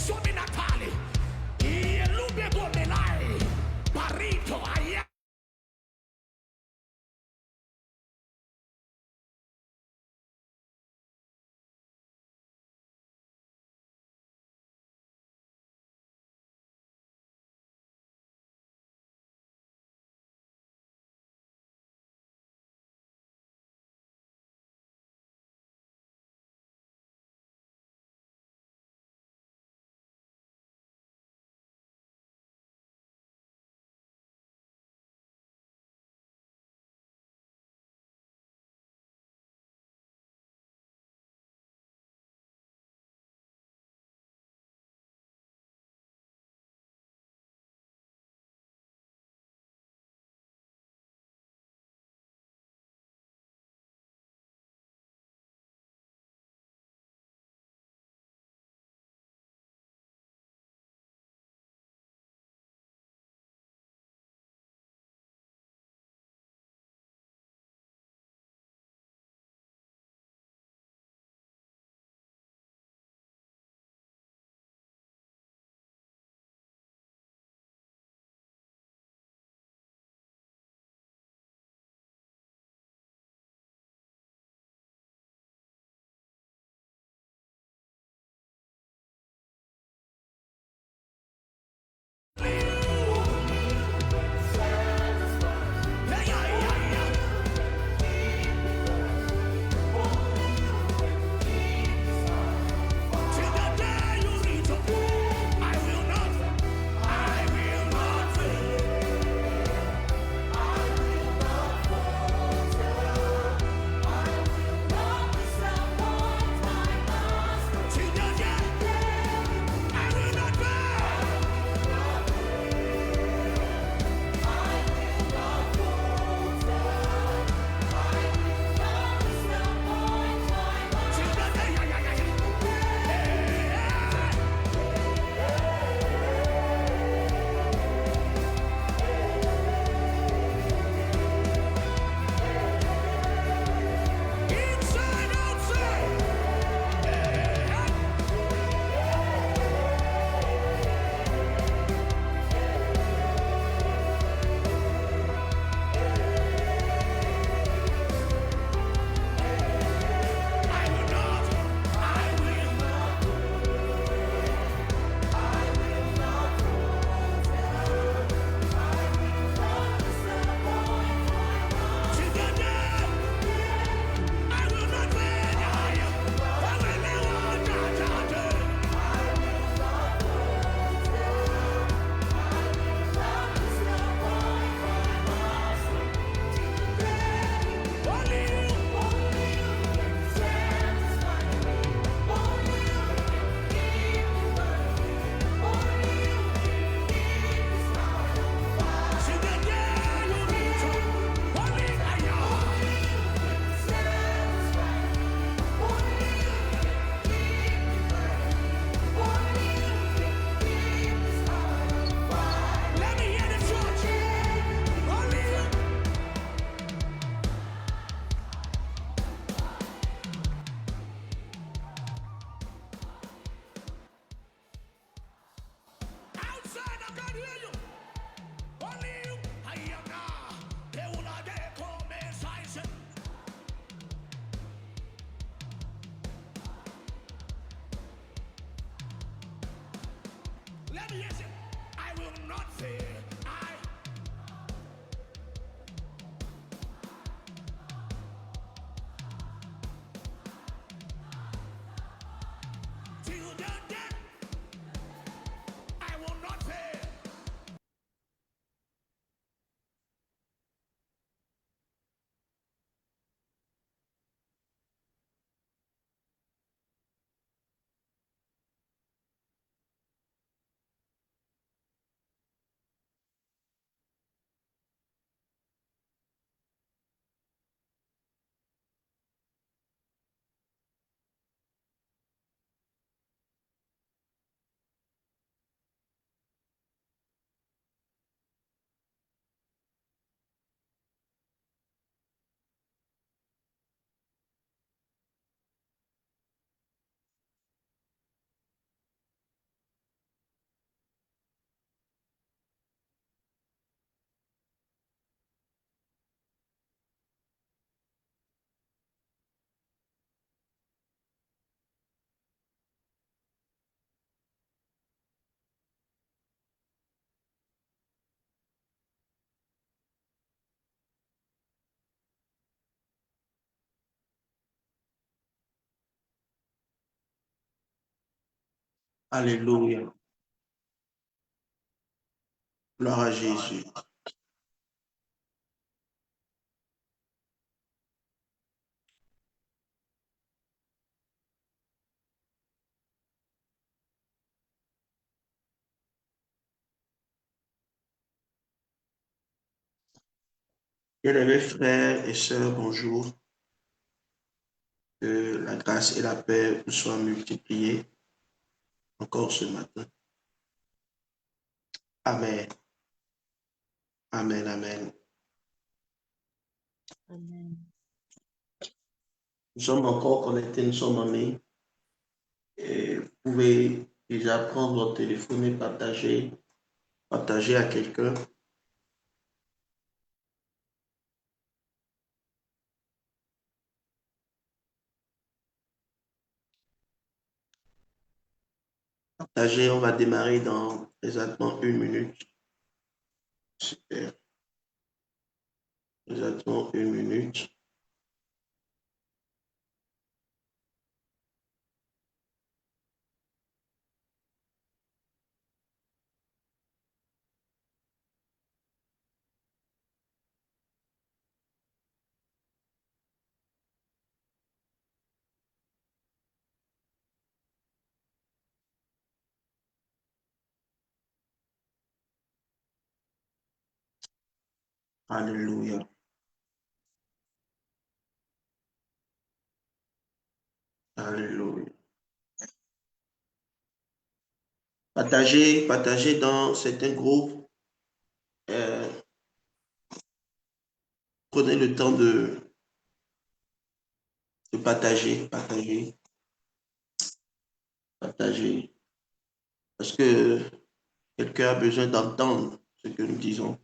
Somi Natali, Ielube Gomelai, Barito, Aya. Let me hear it. I will not fail. I till the death. I will not fail. Alléluia. Gloire à Jésus. Bien-aimés frères et sœurs, bonjour. Que la grâce et la paix vous soient multipliées encore ce matin. Amen. Amen, amen. Amen. Nous sommes encore connectés, nous sommes en ligne. Et vous pouvez déjà prendre votre téléphone et partager à quelqu'un. Partager, on va démarrer dans exactement 1 minute. Super. Exactement 1 minute. Alléluia. Alléluia. Partagez dans certains groupes. Prenez le temps de partager. Parce que quelqu'un a besoin d'entendre ce que nous disons.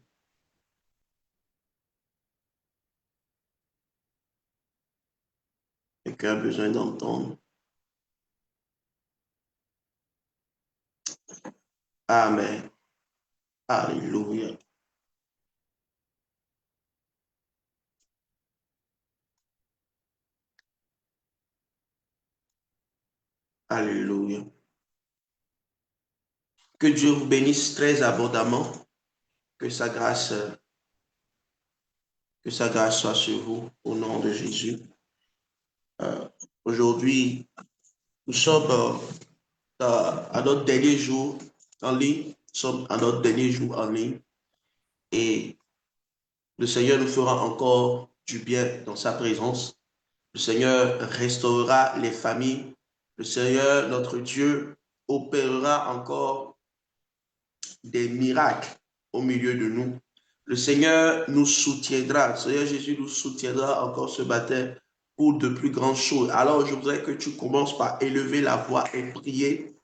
Quelqu'un a besoin d'entendre. Amen. Alléluia. Alléluia. Que Dieu vous bénisse très abondamment. Que sa grâce soit sur vous au nom de Jésus. Aujourd'hui, nous sommes à notre dernier jour en ligne. Et le Seigneur nous fera encore du bien dans sa présence. Le Seigneur restaurera les familles. Le Seigneur, notre Dieu, opérera encore des miracles au milieu de nous. Le Seigneur nous soutiendra. Le Seigneur Jésus nous soutiendra encore ce matin pour de plus grandes choses. Alors, je voudrais que tu commences par élever la voix et prier.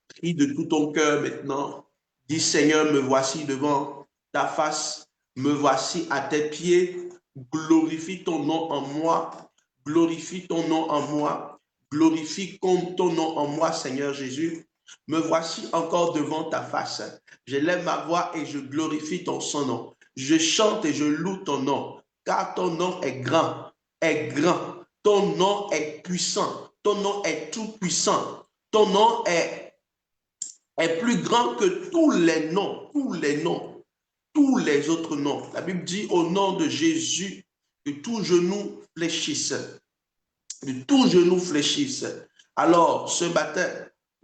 Prie de tout ton cœur maintenant. Dis, Seigneur, me voici devant ta face. Me voici à tes pieds. Glorifie ton nom en moi. Glorifie ton nom en moi. Glorifie ton nom en moi, Seigneur Jésus. Me voici encore devant ta face. Je lève ma voix et je glorifie ton son nom. Je chante et je loue ton nom, car ton nom est grand, est grand. Ton nom est puissant. Ton nom est tout puissant. Ton nom est plus grand que tous les noms, tous les autres noms. La Bible dit au nom de Jésus que tout genou fléchisse, que tout genou fléchisse. Alors, ce matin,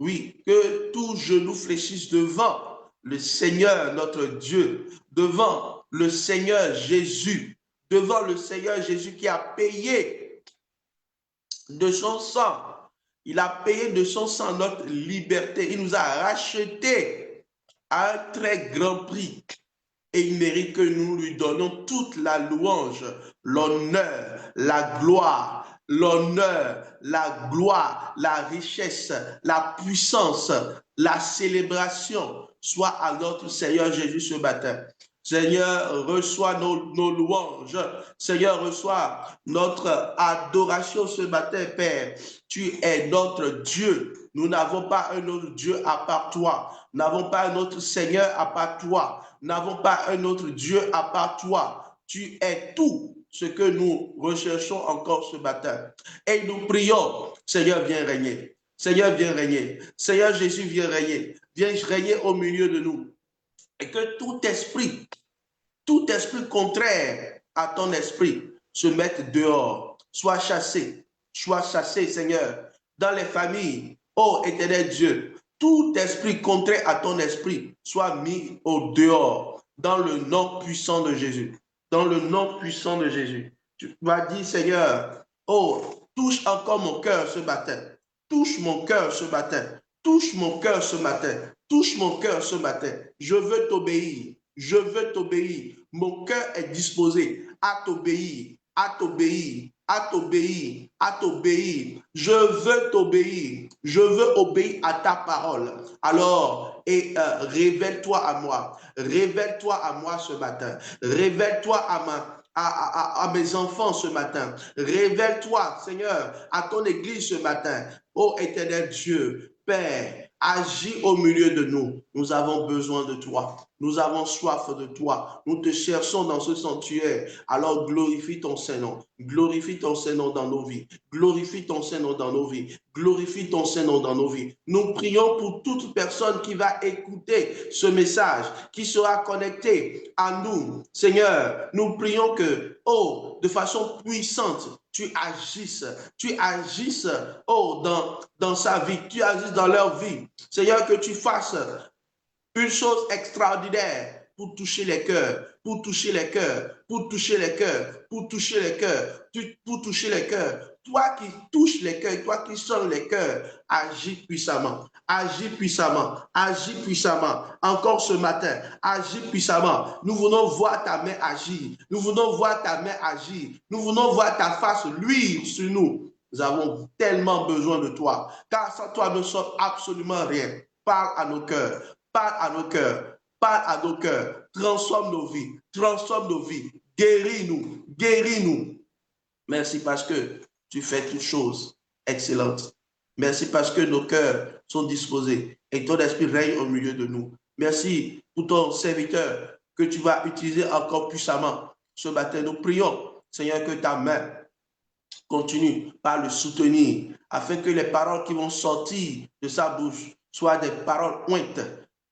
oui, que tout genou fléchisse devant le Seigneur, notre Dieu, devant le Seigneur Jésus, devant le Seigneur Jésus qui a payé de son sang. Il a payé de son sang notre liberté. Il nous a rachetés à un très grand prix. Et il mérite que nous lui donnons toute la louange, l'honneur, la gloire, la richesse, la puissance, la célébration, soit à notre Seigneur Jésus ce matin. Seigneur, reçois nos louanges. Seigneur, reçois notre adoration ce matin, Père. Tu es notre Dieu. Nous n'avons pas un autre Dieu à part toi. Nous n'avons pas un autre Seigneur à part toi. Nous n'avons pas un autre Dieu à part toi. Tu es tout ce que nous recherchons encore ce matin. Et nous prions, Seigneur, viens régner. Seigneur, viens régner. Seigneur Jésus, viens régner. Viens régner au milieu de nous. Et que tout esprit contraire à ton esprit se mette dehors, soit chassé, Seigneur, dans les familles. Ô éternel Dieu, tout esprit contraire à ton esprit soit mis au dehors, dans le nom puissant de Jésus. Dans le nom puissant de Jésus. Tu m'as dit, Seigneur, oh, touche encore mon cœur ce matin. Touche mon cœur ce matin. Touche mon cœur ce matin. Touche mon cœur ce matin. Je veux t'obéir. Je veux t'obéir. Mon cœur est disposé à t'obéir, à t'obéir, à t'obéir, à t'obéir. Je veux t'obéir. Je veux obéir à ta parole. Alors, révèle-toi à moi. Révèle-toi à moi ce matin. Révèle-toi à mes enfants ce matin. Révèle-toi, Seigneur, à ton église ce matin. Ô éternel Dieu, Père, agis au milieu de nous. Nous avons besoin de toi. Nous avons soif de toi. Nous te cherchons dans ce sanctuaire. Alors glorifie ton Saint-Nom. Glorifie ton Saint-Nom dans nos vies. Glorifie ton Saint-Nom dans nos vies. Glorifie ton Saint-Nom dans nos vies. Nous prions pour toute personne qui va écouter ce message, qui sera connectée à nous. Seigneur, nous prions que, oh, de façon puissante, tu agisses, oh, dans sa vie, tu agisses dans leur vie. Seigneur, que tu fasses une chose extraordinaire pour toucher les cœurs, pour toucher les cœurs, pour toucher les cœurs, pour toucher les cœurs, pour toucher les cœurs. Toi qui touches les cœurs, toi qui sonnes les cœurs, agis puissamment, agis puissamment, agis puissamment. Encore ce matin, agis puissamment. Nous venons voir ta main agir, nous venons voir ta main agir, nous venons voir ta face luire sur nous. Nous avons tellement besoin de toi, car sans toi, nous ne sommes absolument rien. Parle à nos cœurs. Parle à nos cœurs, parle à nos cœurs, transforme nos vies, guéris-nous, guéris-nous. Merci parce que tu fais toutes choses excellentes. Merci parce que nos cœurs sont disposés et ton esprit règne au milieu de nous. Merci pour ton serviteur que tu vas utiliser encore puissamment ce matin. Nous prions, Seigneur, que ta main continue par le soutenir afin que les paroles qui vont sortir de sa bouche soient des paroles ointes,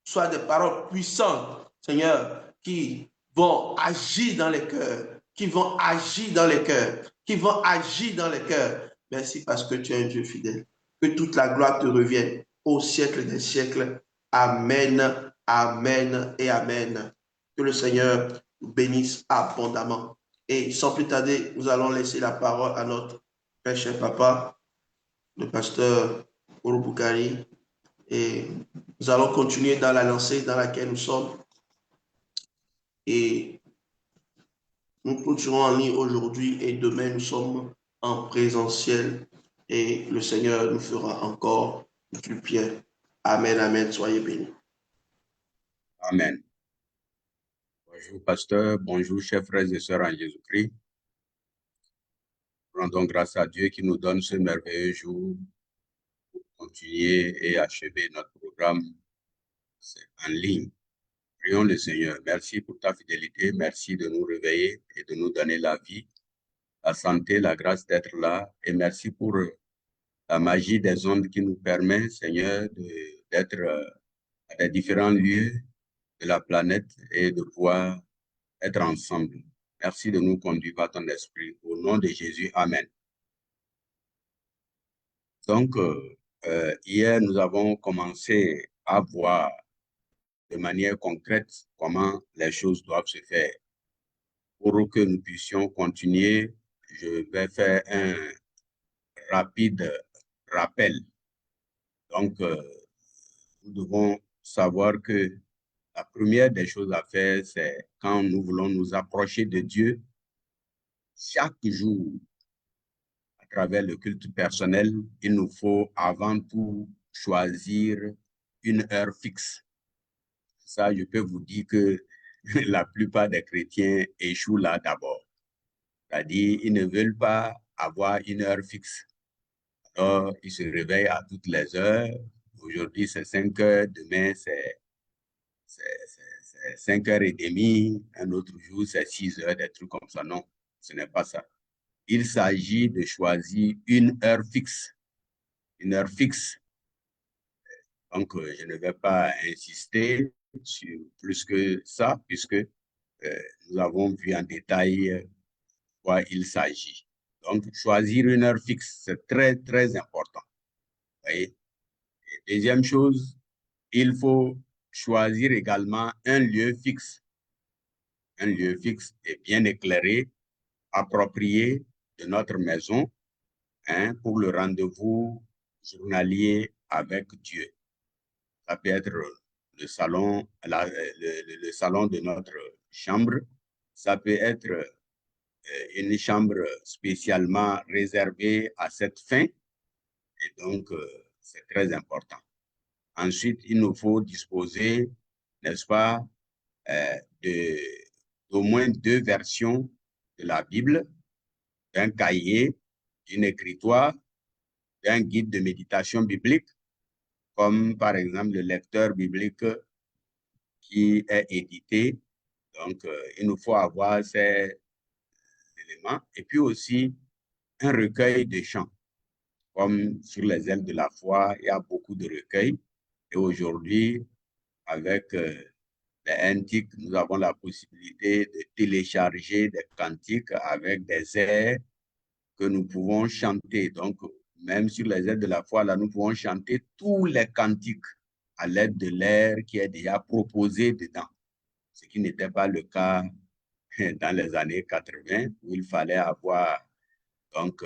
soient des paroles puissantes, Seigneur, qui vont agir dans les cœurs, qui vont agir dans les cœurs, qui vont agir dans les cœurs. Merci parce que tu es un Dieu fidèle. Que toute la gloire te revienne au siècle des siècles. Amen, amen et amen. Que le Seigneur nous bénisse abondamment. Et sans plus tarder, nous allons laisser la parole à notre très cher papa, le pasteur Orubukari. Et nous allons continuer dans la lancée dans laquelle nous sommes. Et nous continuerons en ligne aujourd'hui et demain, nous sommes en présentiel. Et le Seigneur nous fera encore du bien. Amen, amen. Soyez bénis. Amen. Bonjour, pasteur. Bonjour, chers frères et sœurs en Jésus-Christ. Rendons grâce à Dieu qui nous donne ce merveilleux jour pour continuer et achever notre programme en ligne. Prions le Seigneur. Merci pour ta fidélité. Merci de nous réveiller et de nous donner la vie, la santé, la grâce d'être là. Et merci pour la magie des ondes qui nous permet, Seigneur, d'être à des différents lieux de la planète et de pouvoir être ensemble. Merci de nous conduire par ton esprit. Au nom de Jésus, Amen. Donc, hier, nous avons commencé à voir de manière concrète comment les choses doivent se faire. Pour que nous puissions continuer, je vais faire un rapide rappel. Donc, nous devons savoir que la première des choses à faire, c'est quand nous voulons nous approcher de Dieu, chaque jour, à travers le culte personnel, il nous faut avant tout choisir une heure fixe. Ça, je peux vous dire que la plupart des chrétiens échouent là d'abord. C'est-à-dire, ils ne veulent pas avoir une heure fixe. Alors, ils se réveillent à toutes les heures. Aujourd'hui, c'est 5 heures. Demain, c'est 5h30. Un autre jour, c'est 6 heures, des trucs comme ça. Non, ce n'est pas ça. Il s'agit de choisir une heure fixe. une heure fixe. Donc, je ne vais pas insister sur plus que ça, puisque nous avons vu en détail quoi il s'agit. Donc, choisir une heure fixe, c'est très, très important. Vous voyez? Et deuxième chose, il faut choisir également un lieu fixe. Un lieu fixe et bien éclairé, approprié de notre maison, hein, pour le rendez-vous journalier avec Dieu. Ça peut être le salon, le salon de notre chambre. Ça peut être une chambre spécialement réservée à cette fin. Et donc, c'est très important. Ensuite, il nous faut disposer, n'est-ce pas, d'au moins 2 versions de la Bible, d'un cahier, d'une écritoire, d'un guide de méditation biblique, comme par exemple le lecteur biblique qui est édité. Donc, il nous faut avoir ces éléments. Et puis aussi, un recueil de chants. Comme sur les ailes de la foi, il y a beaucoup de recueils. Et aujourd'hui, avec les NTIC, nous avons la possibilité de télécharger des cantiques avec des airs que nous pouvons chanter. Donc, même sur les ailes de la foi, là, nous pouvons chanter tous les cantiques à l'aide de l'air qui est déjà proposé dedans. Ce qui n'était pas le cas dans les années 80, où il fallait avoir donc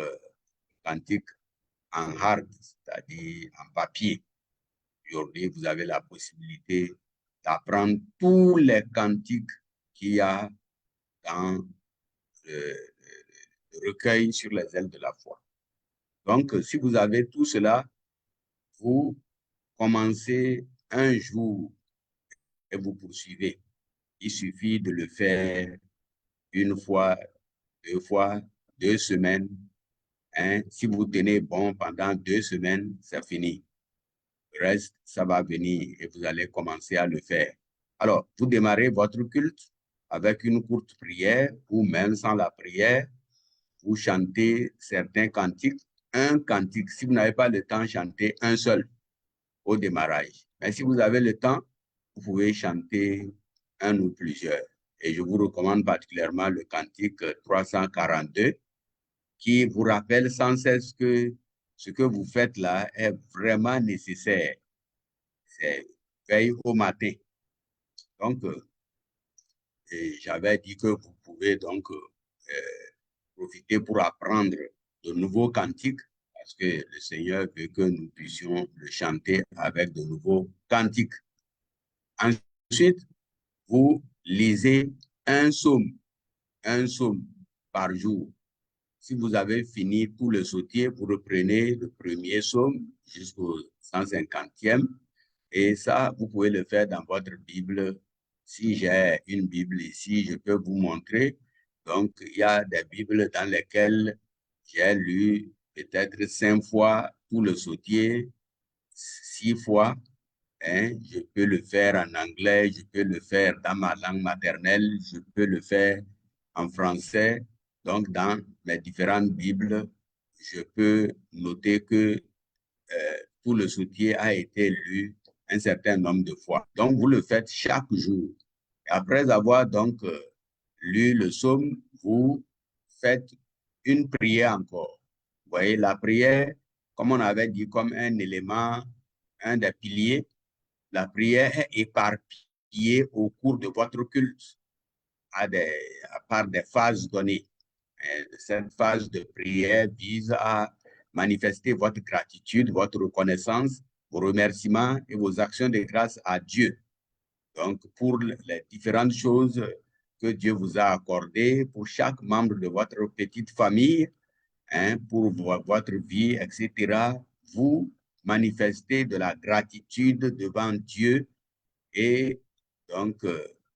cantique en hard, c'est-à-dire en papier. Aujourd'hui, vous avez la possibilité d'apprendre tous les cantiques qu'il y a dans le recueil sur les ailes de la foi. Donc, si vous avez tout cela, vous commencez un jour et vous poursuivez. Il suffit de le faire une fois, 2 fois, 2 semaines. Hein? Si vous tenez bon pendant 2 semaines, c'est fini. Le reste, ça va venir et vous allez commencer à le faire. Alors, vous démarrez votre culte avec une courte prière ou même sans la prière. Vous chantez certains cantiques. Un cantique, si vous n'avez pas le temps, chantez un seul au démarrage. Mais si vous avez le temps, vous pouvez chanter un ou plusieurs. Et je vous recommande particulièrement le cantique 342 qui vous rappelle sans cesse que ce que vous faites là est vraiment nécessaire. C'est veille au matin. Donc, j'avais dit que vous pouvez donc profiter pour apprendre de nouveaux cantiques parce que le Seigneur veut que nous puissions le chanter avec de nouveaux cantiques. Ensuite, vous lisez un psaume par jour. Si vous avez fini tout le sautier, vous reprenez le premier psaume jusqu'au 150e. Et ça, vous pouvez le faire dans votre Bible. Si j'ai une Bible ici, je peux vous montrer. Donc, il y a des Bibles dans lesquelles j'ai lu peut-être 5 fois tout le sautier, 6 fois. Hein? Je peux le faire en anglais, je peux le faire dans ma langue maternelle, je peux le faire en français. Donc, dans mes différentes Bibles, je peux noter que tout le sautier a été lu un certain nombre de fois. Donc, vous le faites chaque jour. Et après avoir donc lu le psaume, vous faites une prière encore. Vous voyez, la prière, comme on avait dit, comme un élément, un des piliers, la prière est éparpillée au cours de votre culte à part des phases données. Cette phase de prière vise à manifester votre gratitude, votre reconnaissance, vos remerciements et vos actions de grâce à Dieu. Donc, pour les différentes choses que Dieu vous a accordées, pour chaque membre de votre petite famille, hein, pour votre vie, etc., vous manifestez de la gratitude devant Dieu et donc,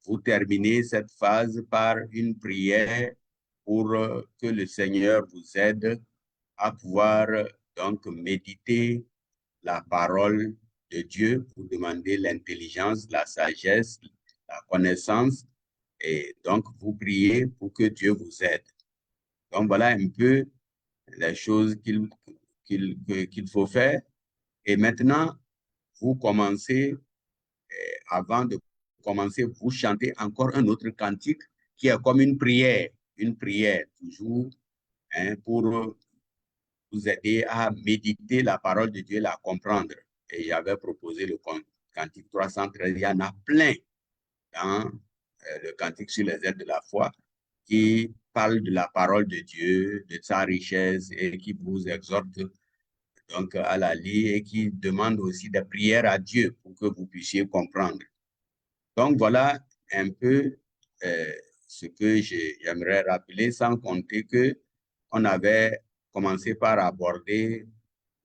vous terminez cette phase par une prière pour que le Seigneur vous aide à pouvoir donc méditer la parole de Dieu pour demander l'intelligence, la sagesse, la connaissance. Et donc, vous priez pour que Dieu vous aide. Donc, voilà un peu les choses qu'il faut faire. Et maintenant, vous commencez, avant de commencer, vous chantez encore un autre cantique qui est comme une prière toujours, hein, pour vous aider à méditer la parole de Dieu et la comprendre. Et j'avais proposé le cantique 313, il y en a plein dans le cantique sur les aides de la foi qui parle de la parole de Dieu, de sa richesse et qui vous exhorte donc à la lire et qui demande aussi des prières à Dieu pour que vous puissiez comprendre. Donc voilà un peu ce que j'aimerais rappeler, sans compter que on avait commencé par aborder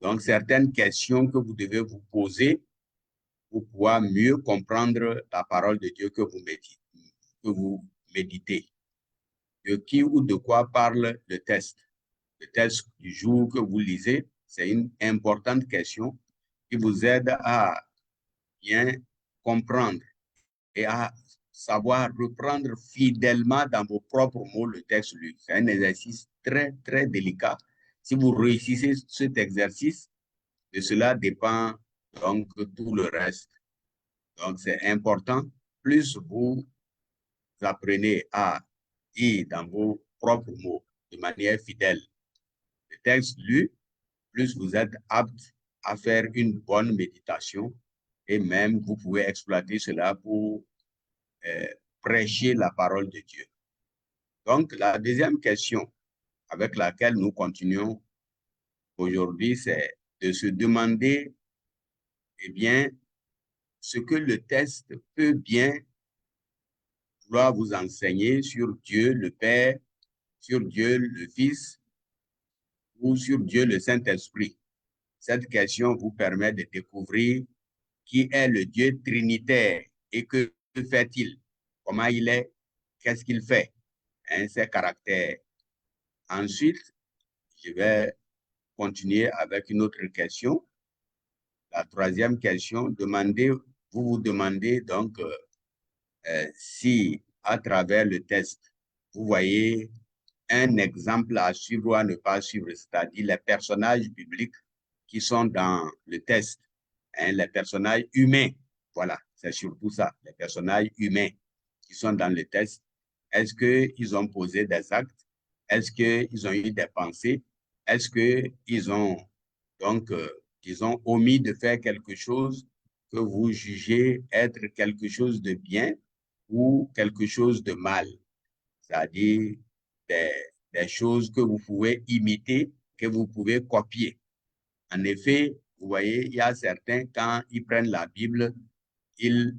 donc certaines questions que vous devez vous poser pour pouvoir mieux comprendre la parole de Dieu que vous méditez. De qui ou de quoi parle le texte? Le texte du jour que vous lisez, c'est une importante question qui vous aide à bien comprendre et à savoir reprendre fidèlement dans vos propres mots le texte lu. C'est un exercice très, très délicat. Si vous réussissez cet exercice, de cela dépend donc tout le reste. Donc, c'est important. Plus vous apprenez à dire dans vos propres mots de manière fidèle le texte lu, plus vous êtes apte à faire une bonne méditation et même vous pouvez exploiter cela pour prêcher la parole de Dieu. Donc, la deuxième question avec laquelle nous continuons aujourd'hui, c'est de se demander, eh bien, ce que le texte peut bien vouloir vous enseigner sur Dieu le Père, sur Dieu le Fils ou sur Dieu le Saint-Esprit. Cette question vous permet de découvrir qui est le Dieu trinitaire et que fait-il, comment il est, qu'est-ce qu'il fait, hein, ses caractères. Ensuite, je vais continuer avec une autre question. La troisième question, vous vous demandez donc si à travers le test, vous voyez un exemple à suivre ou à ne pas suivre, c'est-à-dire les personnages bibliques qui sont dans le test, hein, les personnages humains, voilà, c'est surtout ça, les personnages humains qui sont dans le test. Est-ce qu'ils ont posé des actes? Est-ce qu'ils ont eu des pensées? Est-ce qu'ils ont donc, disons, omis de faire quelque chose que vous jugez être quelque chose de bien ou quelque chose de mal? C'est-à-dire des choses que vous pouvez imiter, que vous pouvez copier. En effet, vous voyez, il y a certains, quand ils prennent la Bible, ils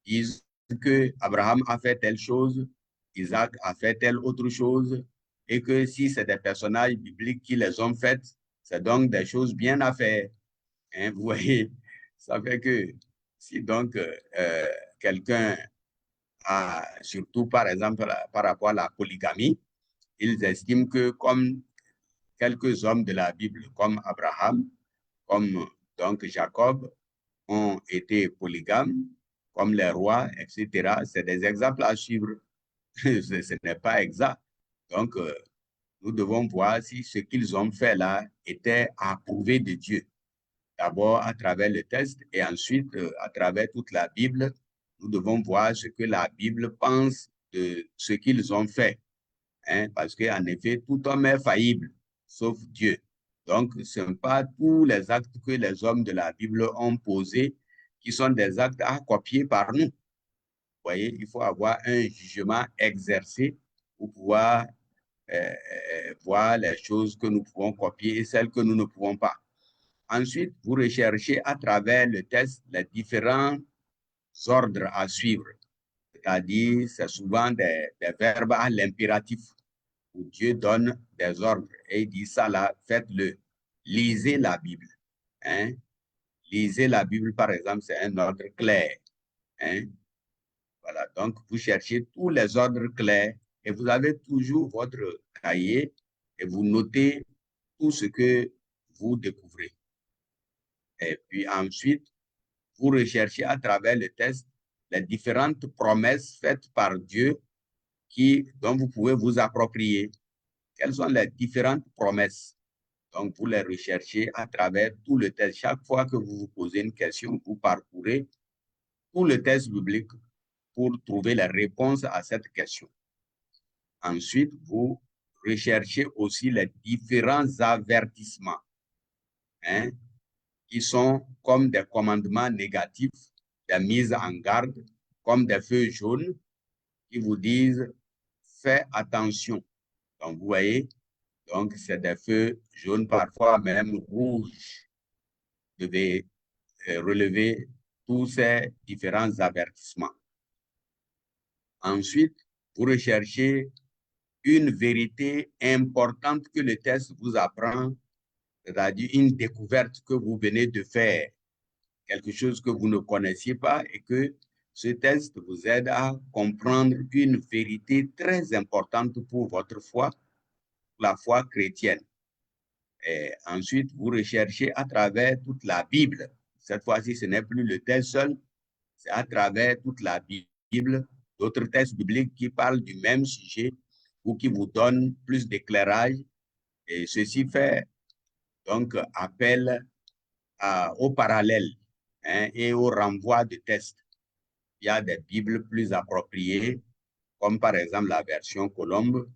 disent que Abraham a fait telle chose, Isaac a fait telle autre chose, et que si c'est des personnages bibliques qui les ont faites, c'est donc des choses bien à faire. Hein, vous voyez, ça fait que si donc quelqu'un a, surtout par exemple par rapport à la polygamie, ils estiment que comme quelques hommes de la Bible, comme Abraham, comme donc Jacob, ont été polygames, comme les rois, etc. C'est des exemples à suivre. Ce n'est pas exact. Donc, nous devons voir si ce qu'ils ont fait là était approuvé de Dieu. D'abord à travers le texte et ensuite à travers toute la Bible, nous devons voir ce que la Bible pense de ce qu'ils ont fait. Hein, parce qu'en effet, tout homme est faillible, sauf Dieu. Donc, ce ne sont pas tous les actes que les hommes de la Bible ont posés qui sont des actes à copier par nous. Vous voyez, il faut avoir un jugement exercé pour pouvoir voir les choses que nous pouvons copier et celles que nous ne pouvons pas. Ensuite, vous recherchez à travers le texte les différents ordres à suivre. C'est-à-dire, c'est souvent des verbes à l'impératif où Dieu donne des ordres et il dit ça là, faites-le. Lisez la Bible. Hein? Lisez la Bible, par exemple, c'est un ordre clair. Hein? Voilà, donc vous cherchez tous les ordres clairs et vous avez toujours votre cahier et vous notez tout ce que vous découvrez. Et puis ensuite, vous recherchez à travers le texte les différentes promesses faites par Dieu dont vous pouvez vous approprier. Quelles sont les différentes promesses? Donc, vous les recherchez à travers tout le texte. Chaque fois que vous vous posez une question, vous parcourez tout le texte biblique pour trouver la réponse à cette question. Ensuite, vous recherchez aussi les différents avertissements, hein, qui sont comme des commandements négatifs, des mises en garde, comme des feux jaunes qui vous disent « fais attention ». Donc, vous voyez, donc c'est des feux jaunes, parfois même rouges. Vous devez relever tous ces différents avertissements. Ensuite, vous recherchez une vérité importante que le texte vous apprend, c'est-à-dire une découverte que vous venez de faire, quelque chose que vous ne connaissiez pas et que ce texte vous aide à comprendre une vérité très importante pour votre foi, la foi chrétienne. Et ensuite, vous recherchez à travers toute la Bible. Cette fois-ci, ce n'est plus le texte seul, c'est à travers toute la Bible, d'autres textes bibliques qui parlent du même sujet ou qui vous donnent plus d'éclairage. Et ceci fait donc appel au parallèle, hein, et au renvoi de textes. Il y a des Bibles plus appropriées, comme par exemple la version Colombe,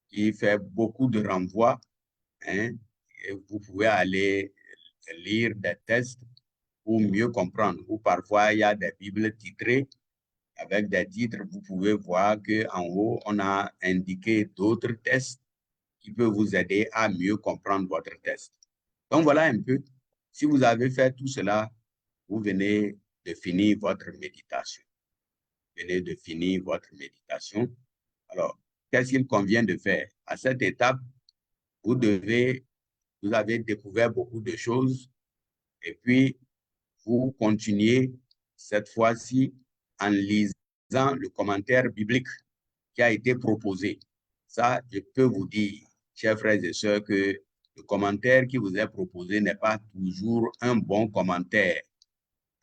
qui fait beaucoup de renvois, hein, et vous pouvez aller lire des textes pour mieux comprendre. Ou parfois, il y a des Bibles titrées avec des titres. Vous pouvez voir qu'en haut, on a indiqué d'autres textes qui peuvent vous aider à mieux comprendre votre texte. Donc, voilà un peu. Si vous avez fait tout cela, vous venez de finir votre méditation. Vous venez de finir votre méditation. Alors, qu'est-ce qu'il convient de faire? À cette étape, vous avez découvert beaucoup de choses et puis vous continuez cette fois-ci en lisant le commentaire biblique qui a été proposé. Ça, je peux vous dire, chers frères et sœurs, que le commentaire qui vous est proposé n'est pas toujours un bon commentaire.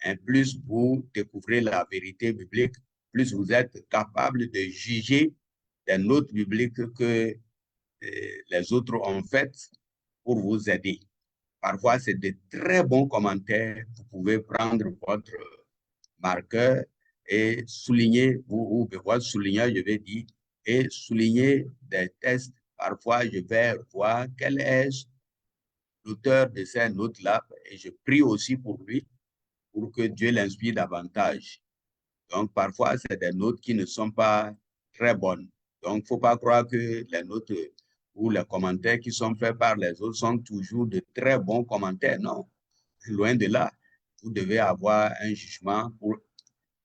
Et plus vous découvrez la vérité biblique, plus vous êtes capable de juger des notes bibliques que les autres ont faites pour vous aider. Parfois, c'est de très bons commentaires. Vous pouvez prendre votre marqueur et souligner, ou votre souligneur, je vais dire, et souligner des textes. Parfois, je vais voir quel est l'auteur de ces notes-là et je prie aussi pour lui, pour que Dieu l'inspire davantage. Donc, parfois, c'est des notes qui ne sont pas très bonnes. Donc, il ne faut pas croire que les notes ou les commentaires qui sont faits par les autres sont toujours de très bons commentaires. Non, loin de là. Vous devez avoir un jugement pour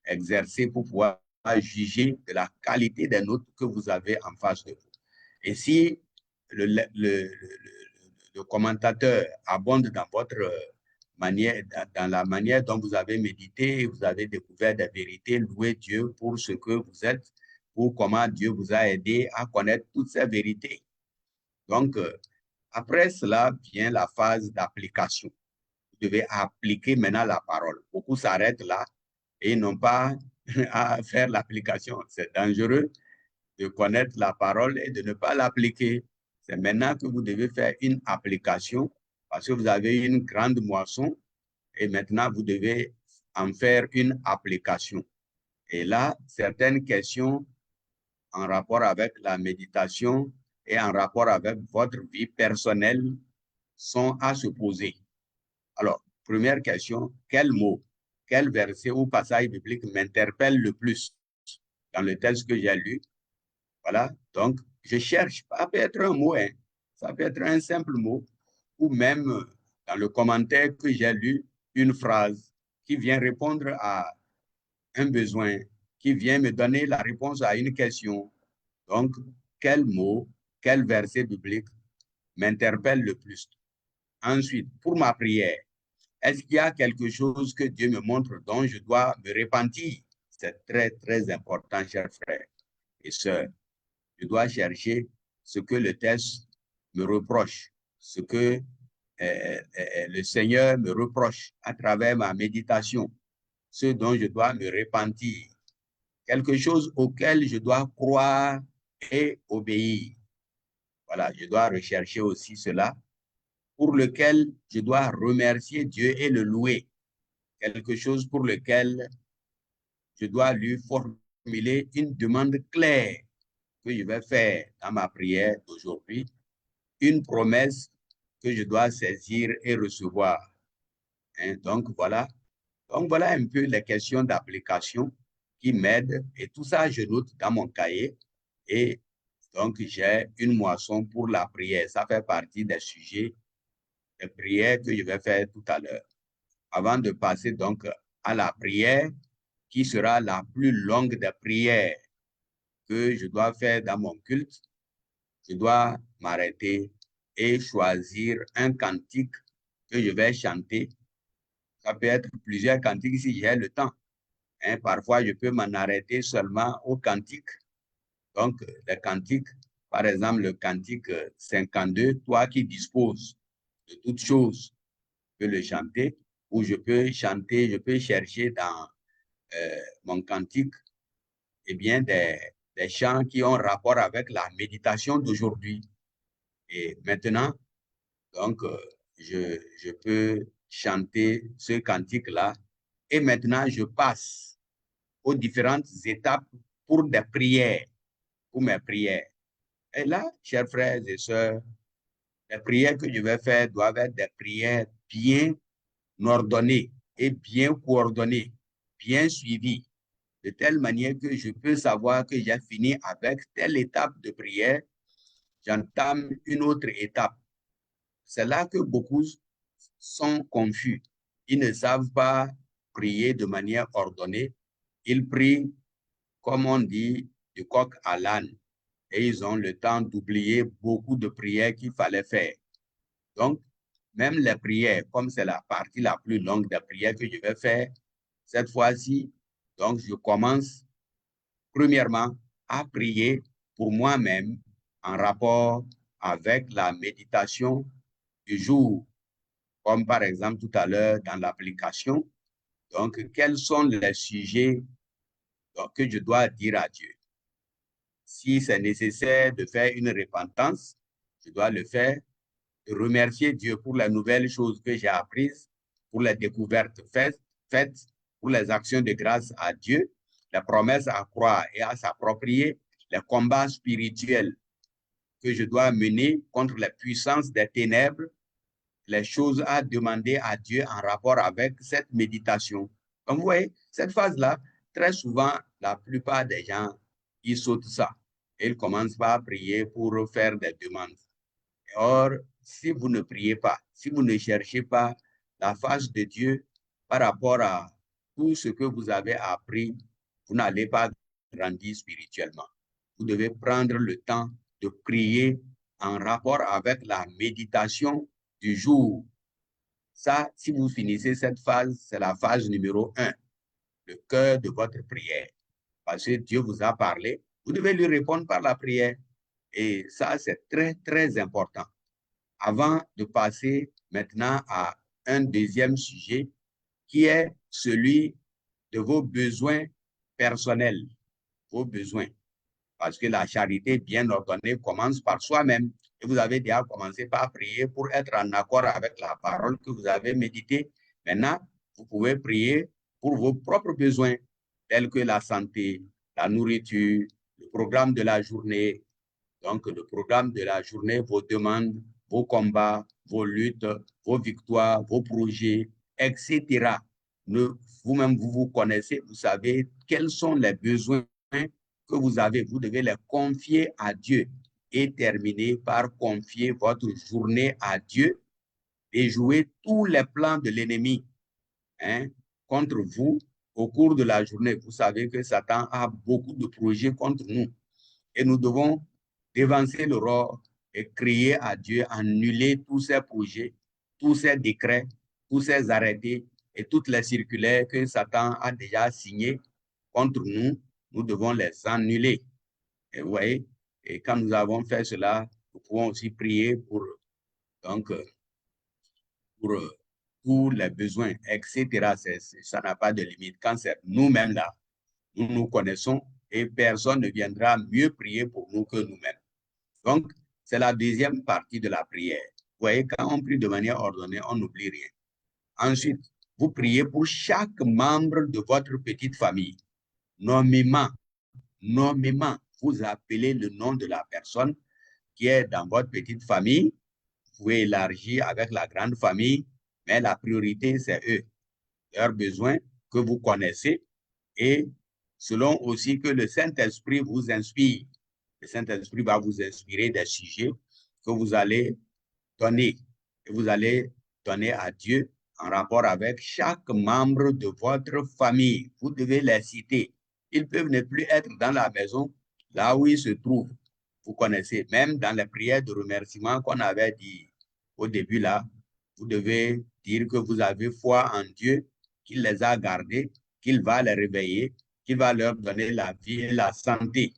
exercer, pour pouvoir juger de la qualité des notes que vous avez en face de vous. Et si le commentateur abonde dans votre manière, dans la manière dont vous avez médité, vous avez découvert des vérités, louez Dieu pour ce que vous êtes, pour comment Dieu vous a aidé à connaître toutes ces vérités. Donc, après cela vient la phase d'application. Vous devez appliquer maintenant la parole. Beaucoup s'arrêtent là et n'ont pas à faire l'application. C'est dangereux de connaître la parole et de ne pas l'appliquer. C'est maintenant que vous devez faire une application parce que vous avez une grande moisson et maintenant vous devez en faire une application. Et là, certaines questions en rapport avec la méditation et en rapport avec votre vie personnelle sont à se poser. Alors, première question, quel mot, quel verset ou passage biblique m'interpelle le plus dans le texte que j'ai lu? Voilà, donc je cherche, ça peut être un mot, hein, ça peut être un simple mot, ou même dans le commentaire que j'ai lu, une phrase qui vient répondre à un besoin, qui vient me donner la réponse à une question. Donc, quel mot, quel verset biblique m'interpelle le plus? Ensuite, pour ma prière, est-ce qu'il y a quelque chose que Dieu me montre dont je dois me repentir? C'est très, très important, chers frères et sœurs. Je dois chercher ce que le texte me reproche, ce que le Seigneur me reproche à travers ma méditation, ce dont je dois me repentir, quelque chose auquel je dois croire et obéir. Voilà, je dois rechercher aussi cela pour lequel je dois remercier Dieu et le louer. Quelque chose pour lequel je dois lui formuler une demande claire que je vais faire dans ma prière d'aujourd'hui, une promesse que je dois saisir et recevoir. Hein? Donc, voilà un peu les questions d'application qui m'aident. Et tout ça, je note dans mon cahier. Et donc, j'ai une moisson pour la prière. Ça fait partie des sujets de prière que je vais faire tout à l'heure. Avant de passer donc à la prière, qui sera la plus longue des prières que je dois faire dans mon culte, je dois m'arrêter et choisir un cantique que je vais chanter. Ça peut être plusieurs cantiques si j'ai le temps. Hein, parfois, je peux m'en arrêter seulement au cantique. Donc, le cantique, par exemple, le cantique 52, toi qui disposes de toutes choses, je peux le chanter, ou je peux chanter, je peux chercher dans mon cantique, eh bien, des chants qui ont rapport avec la méditation d'aujourd'hui. Et maintenant, donc, je peux chanter ce cantique-là. Et maintenant, je passe aux différentes étapes pour des prières, pour mes prières. Et là, chers frères et sœurs, les prières que je vais faire doivent être des prières bien ordonnées et bien coordonnées, bien suivies, de telle manière que je peux savoir que j'ai fini avec telle étape de prière, j'entame une autre étape. C'est là que beaucoup sont confus. Ils ne savent pas prier de manière ordonnée. Ils prient, comme on dit, du coq à l'âne. Et ils ont le temps d'oublier beaucoup de prières qu'il fallait faire. Donc, même les prières, comme c'est la partie la plus longue des prières que je vais faire, cette fois-ci, donc je commence premièrement à prier pour moi-même en rapport avec la méditation du jour, comme par exemple tout à l'heure dans l'application. Donc, quels sont les sujets que je dois dire à Dieu? Si c'est nécessaire de faire une repentance, je dois le faire, de remercier Dieu pour les nouvelles choses que j'ai apprises, pour les découvertes faites, pour les actions de grâce à Dieu, les promesses à croire et à s'approprier, les combats spirituels que je dois mener contre les puissances des ténèbres, les choses à demander à Dieu en rapport avec cette méditation. Comme vous voyez, cette phase-là, très souvent, la plupart des gens, ils sautent ça. Ils commencent par prier pour faire des demandes. Or, si vous ne priez pas, si vous ne cherchez pas la face de Dieu par rapport à tout ce que vous avez appris, vous n'allez pas grandir spirituellement. Vous devez prendre le temps de prier en rapport avec la méditation du jour. Ça, si vous finissez cette phase, c'est la phase numéro 1, le cœur de votre prière. Parce que Dieu vous a parlé, vous devez lui répondre par la prière. Et ça, c'est très, très important. Avant de passer maintenant à un deuxième sujet qui est celui de vos besoins personnels, vos besoins. Parce que la charité bien ordonnée commence par soi-même. Et vous avez déjà commencé par prier pour être en accord avec la parole que vous avez méditée. Maintenant, vous pouvez prier pour vos propres besoins, tels que la santé, la nourriture, le programme de la journée. Donc, le programme de la journée, vos demandes, vos combats, vos luttes, vos victoires, vos projets, etc. Vous-même, vous vous connaissez, vous savez quels sont les besoins que vous avez. Vous devez les confier à Dieu et terminer par confier votre journée à Dieu et jouer tous les plans de l'ennemi contre vous au cours de la journée. Vous savez que Satan a beaucoup de projets contre nous et nous devons dévancer l'aurore et crier à Dieu, annuler tous ces projets, tous ces décrets, tous ces arrêtés et toutes les circulaires que Satan a déjà signés contre nous. Nous devons les annuler. Et vous voyez, et quand nous avons fait cela, nous pouvons aussi prier pour tous les besoins, etc. Ça n'a pas de limite. Quand c'est nous-mêmes là, nous nous connaissons et personne ne viendra mieux prier pour nous que nous-mêmes. Donc, c'est la deuxième partie de la prière. voyez, quand on prie de manière ordonnée, on n'oublie rien. Ensuite, vous priez pour chaque membre de votre petite famille. Nommément, vous appelez le nom de la personne qui est dans votre petite famille. Vous pouvez élargir avec la grande famille, mais la priorité, c'est eux, leurs besoins que vous connaissez et selon aussi que le Saint-Esprit vous inspire. Le Saint-Esprit va vous inspirer des sujets que vous allez donner et vous allez donner à Dieu en rapport avec chaque membre de votre famille. Vous devez les citer. Ils peuvent ne plus être dans la maison, là où ils se trouvent. Vous connaissez, même dans les prières de remerciement qu'on avait dit au début là, vous devez dire que vous avez foi en Dieu, qu'il les a gardés, qu'il va les réveiller, qu'il va leur donner la vie et la santé.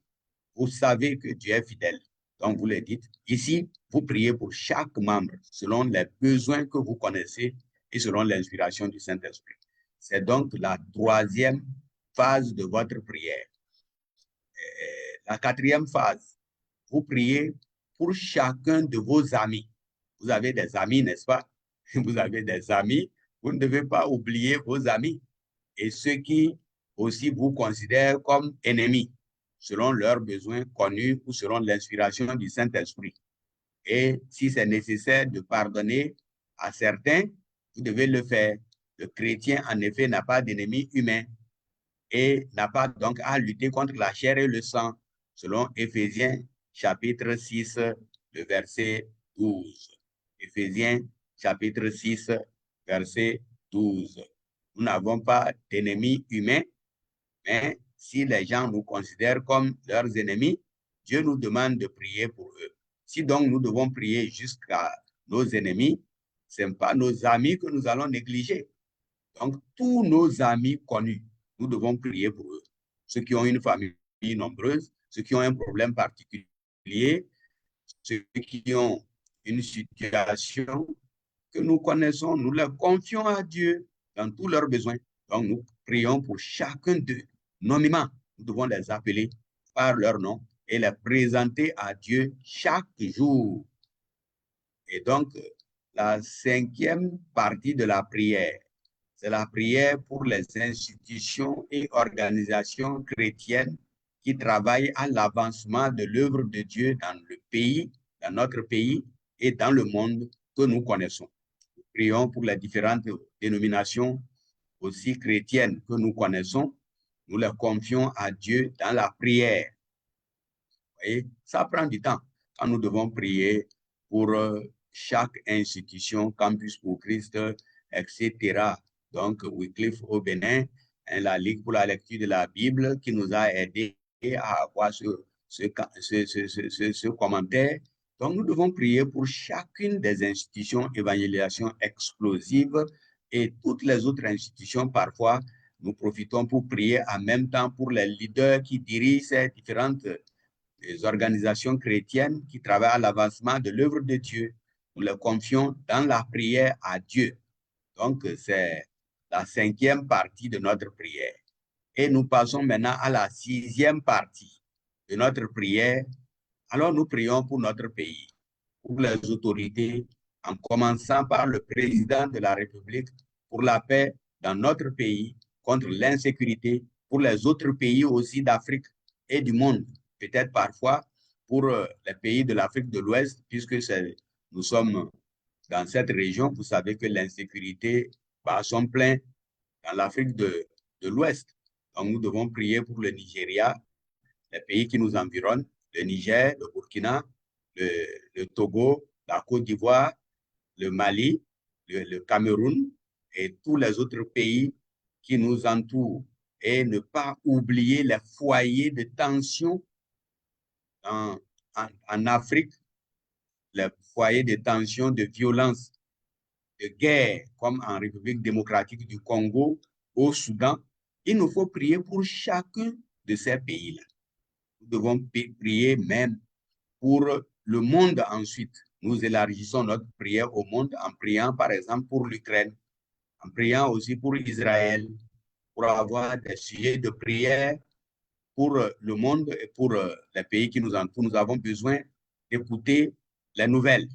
Vous savez que Dieu est fidèle. Donc, vous le dites. Ici, vous priez pour chaque membre selon les besoins que vous connaissez et selon l'inspiration du Saint-Esprit. C'est donc la troisième phase de votre prière. La quatrième phase, vous priez pour chacun de vos amis. Vous avez des amis, n'est-ce pas? Vous avez des amis. Vous ne devez pas oublier vos amis et ceux qui aussi vous considèrent comme ennemis, selon leurs besoins connus ou selon l'inspiration du Saint-Esprit. Et si c'est nécessaire de pardonner à certains, vous devez le faire. Le chrétien, en effet, n'a pas d'ennemi humain et n'a pas donc à lutter contre la chair et le sang, selon Éphésiens chapitre 6, le verset 12. Éphésiens chapitre 6, verset 12. Nous n'avons pas d'ennemis humains, mais si les gens nous considèrent comme leurs ennemis, Dieu nous demande de prier pour eux. Si donc nous devons prier jusqu'à nos ennemis, ce n'est pas nos amis que nous allons négliger. Donc, tous nos amis connus, nous devons prier pour eux. Ceux qui ont une famille nombreuse, ceux qui ont un problème particulier, ceux qui ont une situation que nous connaissons, nous les confions à Dieu dans tous leurs besoins. Donc, nous prions pour chacun d'eux. Nommément, nous devons les appeler par leur nom et les présenter à Dieu chaque jour. Et donc, la cinquième partie de la prière, c'est la prière pour les institutions et organisations chrétiennes qui travaillent à l'avancement de l'œuvre de Dieu dans le pays, dans notre pays et dans le monde que nous connaissons. Nous prions pour les différentes dénominations aussi chrétiennes que nous connaissons. Nous les confions à Dieu dans la prière. Vous voyez, ça prend du temps. Quand nous devons prier pour chaque institution, Campus pour Christ, etc. Donc, Wycliffe au Bénin, la Ligue pour la lecture de la Bible qui nous a aidés à avoir ce commentaire. Donc, nous devons prier pour chacune des institutions évangélisation explosive et toutes les autres institutions. Parfois, nous profitons pour prier en même temps pour les leaders qui dirigent ces différentes organisations chrétiennes qui travaillent à l'avancement de l'œuvre de Dieu. Nous les confions dans la prière à Dieu. Donc, c'est la cinquième partie de notre prière. Et nous passons maintenant à la sixième partie de notre prière. Alors, nous prions pour notre pays, pour les autorités, en commençant par le président de la République, pour la paix dans notre pays, contre l'insécurité, pour les autres pays aussi d'Afrique et du monde. Peut-être parfois pour les pays de l'Afrique de l'Ouest, puisque nous sommes dans cette région. Vous savez que l'insécurité sont plein dans l'Afrique de l'Ouest. Donc, nous devons prier pour le Nigeria, les pays qui nous environnent, le Niger, le Burkina, le Togo, la Côte d'Ivoire, le Mali, le Cameroun et tous les autres pays qui nous entourent. Et ne pas oublier les foyers de tension en Afrique, les foyers de tension, de violence, de guerre, comme en République démocratique du Congo, au Soudan. Il nous faut prier pour chacun de ces pays-là. Nous devons prier même pour le monde ensuite. Nous élargissons notre prière au monde en priant, par exemple, pour l'Ukraine, en priant aussi pour Israël, pour avoir des sujets de prière pour le monde et pour les pays qui nous entourent. Nous avons besoin d'écouter les nouvelles.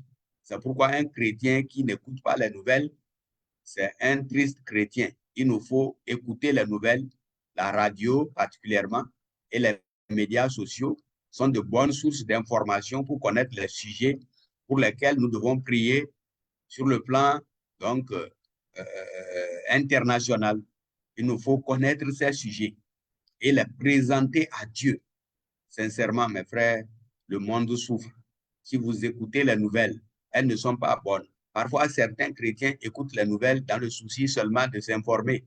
C'est pourquoi un chrétien qui n'écoute pas les nouvelles, c'est un triste chrétien. Il nous faut écouter les nouvelles, la radio particulièrement, et les médias sociaux sont de bonnes sources d'informations pour connaître les sujets pour lesquels nous devons prier sur le plan donc, international. Il nous faut connaître ces sujets et les présenter à Dieu. Sincèrement, mes frères, le monde souffre. Si vous écoutez les nouvelles, elles ne sont pas bonnes. Parfois, certains chrétiens écoutent les nouvelles dans le souci seulement de s'informer.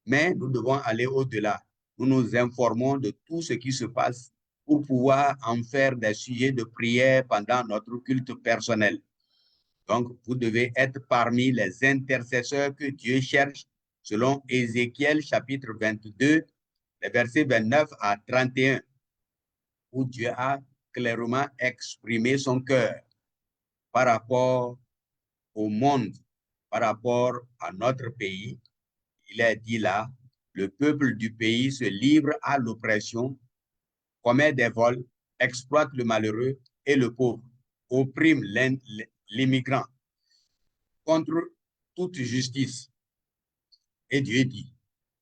Mais nous devons aller au-delà. Nous nous informons de tout ce qui se passe pour pouvoir en faire des sujets de prière pendant notre culte personnel. Donc, vous devez être parmi les intercesseurs que Dieu cherche, selon Ézéchiel chapitre 22, les versets 29 à 31, où Dieu a clairement exprimé son cœur par rapport au monde, par rapport à notre pays. Il est dit là, le peuple du pays se livre à l'oppression, commet des vols, exploite le malheureux et le pauvre, opprime l'immigrant contre toute justice. Et Dieu dit,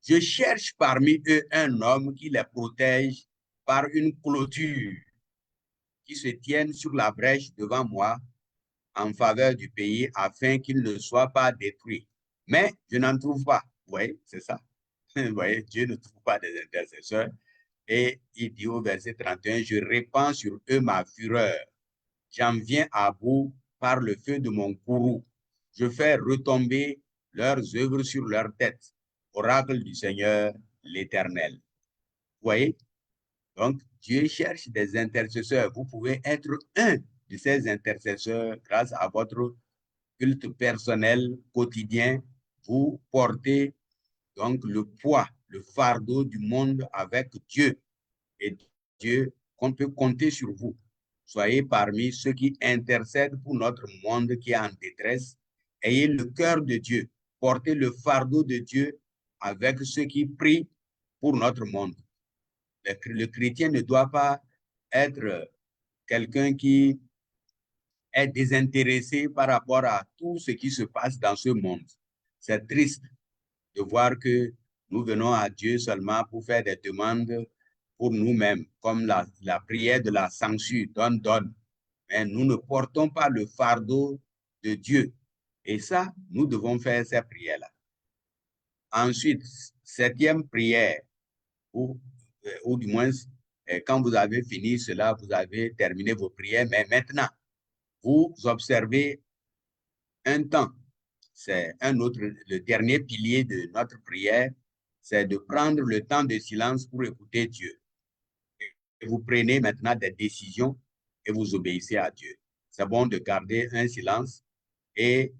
je cherche parmi eux un homme qui les protège par une clôture, qui se tienne sur la brèche devant moi en faveur du pays afin qu'il ne soit pas détruit. Mais je n'en trouve pas. Vous voyez, c'est ça. Vous voyez, Dieu ne trouve pas des intercesseurs. Et il dit au verset 31, je répands sur eux ma fureur. J'en viens à bout par le feu de mon courroux. Je fais retomber leurs œuvres sur leur tête. Oracle du Seigneur, l'Éternel. Vous voyez? Donc, Dieu cherche des intercesseurs. Vous pouvez être un de ces intercesseurs grâce à votre culte personnel quotidien. Vous portez donc le poids, le fardeau du monde avec Dieu. Et Dieu, qu'on peut compter sur vous. Soyez parmi ceux qui intercèdent pour notre monde qui est en détresse. Ayez le cœur de Dieu. Portez le fardeau de Dieu avec ceux qui prient pour notre monde. Le chrétien ne doit pas être quelqu'un qui est désintéressé par rapport à tout ce qui se passe dans ce monde. C'est triste de voir que nous venons à Dieu seulement pour faire des demandes pour nous-mêmes, comme la prière de la censure, donne, donne. Mais nous ne portons pas le fardeau de Dieu. Et ça, nous devons faire ces prières-là. Ensuite, 7e prière, ou du moins, quand vous avez fini cela, vous avez terminé vos prières, mais maintenant, vous observez un temps. C'est le dernier pilier de notre prière, c'est de prendre le temps de silence pour écouter Dieu. Et vous prenez maintenant des décisions et vous obéissez à Dieu. C'est bon de garder un silence et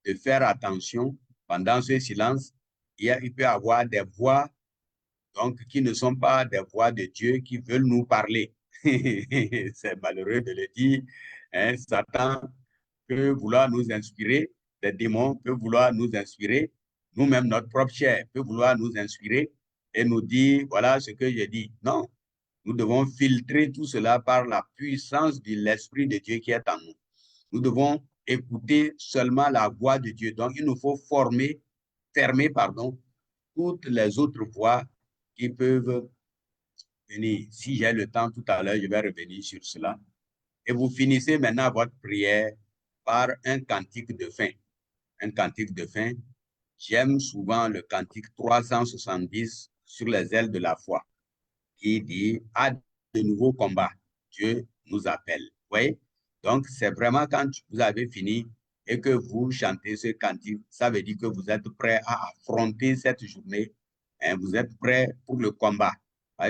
de faire attention pendant ce silence. Il peut y avoir des voix donc, qui ne sont pas des voix de Dieu qui veulent nous parler. C'est malheureux de le dire. Hein? Satan peut vouloir nous inspirer, les démons peuvent vouloir nous inspirer, nous-mêmes, notre propre chair peut vouloir nous inspirer et nous dire, voilà ce que je dis. Non, nous devons filtrer tout cela par la puissance de l'Esprit de Dieu qui est en nous. Nous devons écouter seulement la voix de Dieu. Donc, il nous faut fermer, toutes les autres voix qui peuvent venir. Si j'ai le temps tout à l'heure, je vais revenir sur cela. Et vous finissez maintenant votre prière par un cantique de fin. Un cantique de fin. J'aime souvent le cantique 370 sur les ailes de la foi, qui dit « À de nouveaux combats, Dieu nous appelle ». Vous voyez? Donc, c'est vraiment quand vous avez fini et que vous chantez ce cantique, ça veut dire que vous êtes prêt à affronter cette journée. Hein, vous êtes prêt pour le combat.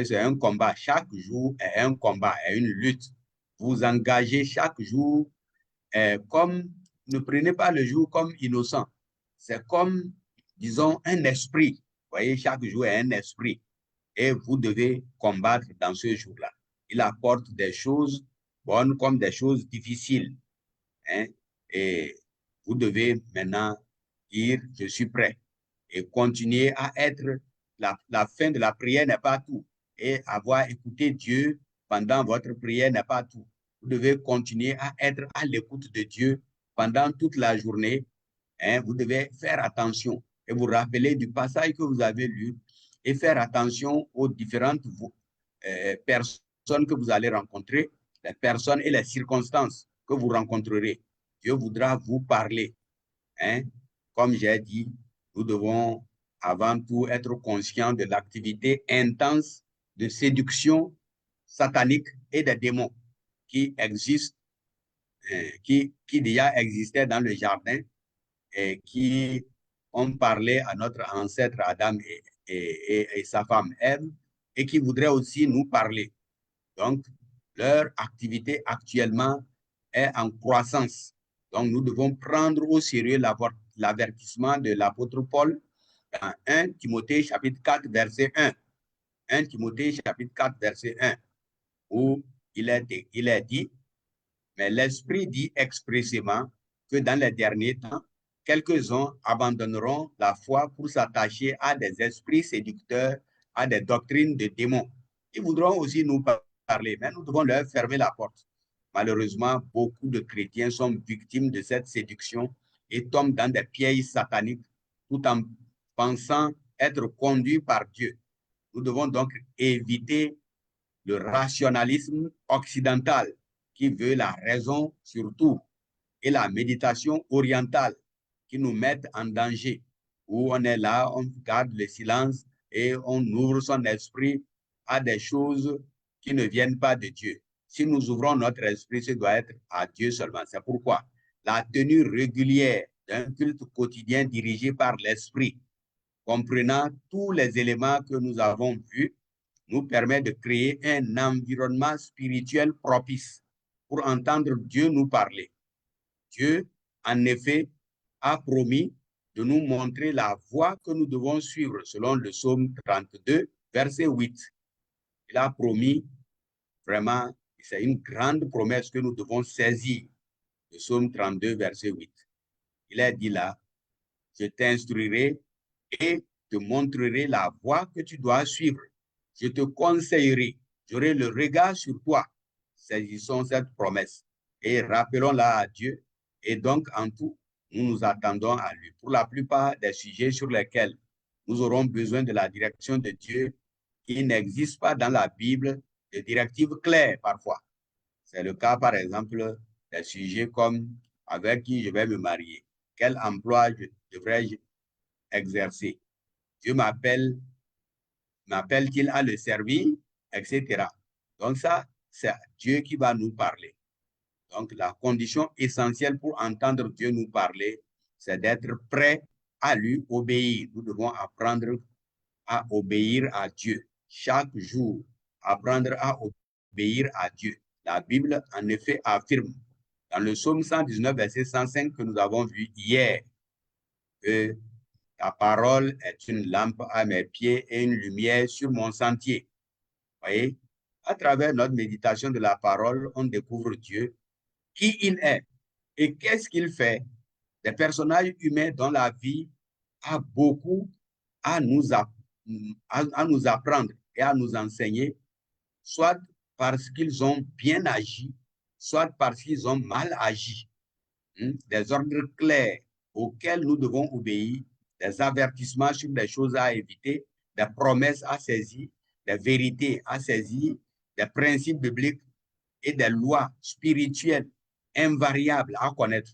C'est un combat. Chaque jour est un combat, est une lutte. Vous engagez chaque jour comme, ne prenez pas le jour comme innocent. C'est comme, disons, un esprit. Vous voyez, chaque jour est un esprit. Et vous devez combattre dans ce jour-là. Il apporte des choses bonnes comme des choses difficiles. Hein? Et vous devez maintenant dire, je suis prêt. Et continuer à être, la fin de la prière n'est pas tout. Et avoir écouté Dieu pendant votre prière n'est pas tout. Vous devez continuer à être à l'écoute de Dieu pendant toute la journée, hein, vous devez faire attention et vous rappeler du passage que vous avez lu et faire attention aux différentes personnes que vous allez rencontrer, les personnes et les circonstances que vous rencontrerez. Dieu voudra vous parler. Hein? Comme j'ai dit, nous devons avant tout être conscients de l'activité intense de séduction satanique et des démons qui existent, qui déjà existaient dans le jardin et qui ont parlé à notre ancêtre Adam et sa femme Ève et qui voudraient aussi nous parler. Donc, leur activité actuellement est en croissance. Donc, nous devons prendre au sérieux l'avertissement de l'apôtre Paul dans 1 Timothée chapitre 4, verset 1. 1 Timothée chapitre 4, verset 1, où il est dit, mais l'Esprit dit expressément que dans les derniers temps, quelques-uns abandonneront la foi pour s'attacher à des esprits séducteurs, à des doctrines de démons. Ils voudront aussi nous parler, mais nous devons leur fermer la porte. Malheureusement, beaucoup de chrétiens sont victimes de cette séduction et tombent dans des pièges sataniques tout en pensant être conduits par Dieu. Nous devons donc éviter le rationalisme occidental qui veut la raison surtout et la méditation orientale qui nous mettent en danger, où on est là, on garde le silence et on ouvre son esprit à des choses qui ne viennent pas de Dieu. Si nous ouvrons notre esprit, ce doit être à Dieu seulement. C'est pourquoi la tenue régulière d'un culte quotidien dirigé par l'esprit, comprenant tous les éléments que nous avons vus, nous permet de créer un environnement spirituel propice pour entendre Dieu nous parler. Dieu, en effet, a promis de nous montrer la voie que nous devons suivre selon le psaume 32, verset 8. Il a promis, vraiment, c'est une grande promesse que nous devons saisir, le psaume 32, verset 8. Il a dit là, je t'instruirai et te montrerai la voie que tu dois suivre. Je te conseillerai, j'aurai le regard sur toi. Saisissons cette promesse et rappelons-la à Dieu. Et donc, en tout, nous nous attendons à lui. Pour la plupart des sujets sur lesquels nous aurons besoin de la direction de Dieu, il n'existe pas dans la Bible de directives claires parfois. C'est le cas, par exemple, des sujets comme avec qui je vais me marier, quel emploi devrais-je exercer, Dieu m'appelle-t-il à le servir, etc. Donc ça, c'est Dieu qui va nous parler. Donc la condition essentielle pour entendre Dieu nous parler, c'est d'être prêt à lui obéir. Nous devons apprendre à obéir à Dieu chaque jour, apprendre à obéir à Dieu. La Bible, en effet, affirme dans le psaume 119, verset 105 que nous avons vu hier, que ta parole est une lampe à mes pieds et une lumière sur mon sentier. Vous voyez, à travers notre méditation de la parole, on découvre Dieu, qui il est et qu'est-ce qu'il fait. Des personnages humains dont la vie a beaucoup à nous apprendre et à nous enseigner, soit parce qu'ils ont bien agi, soit parce qu'ils ont mal agi. Des ordres clairs auxquels nous devons obéir, des avertissements sur des choses à éviter, des promesses à saisir, des vérités à saisir, des principes bibliques et des lois spirituelles invariables à connaître.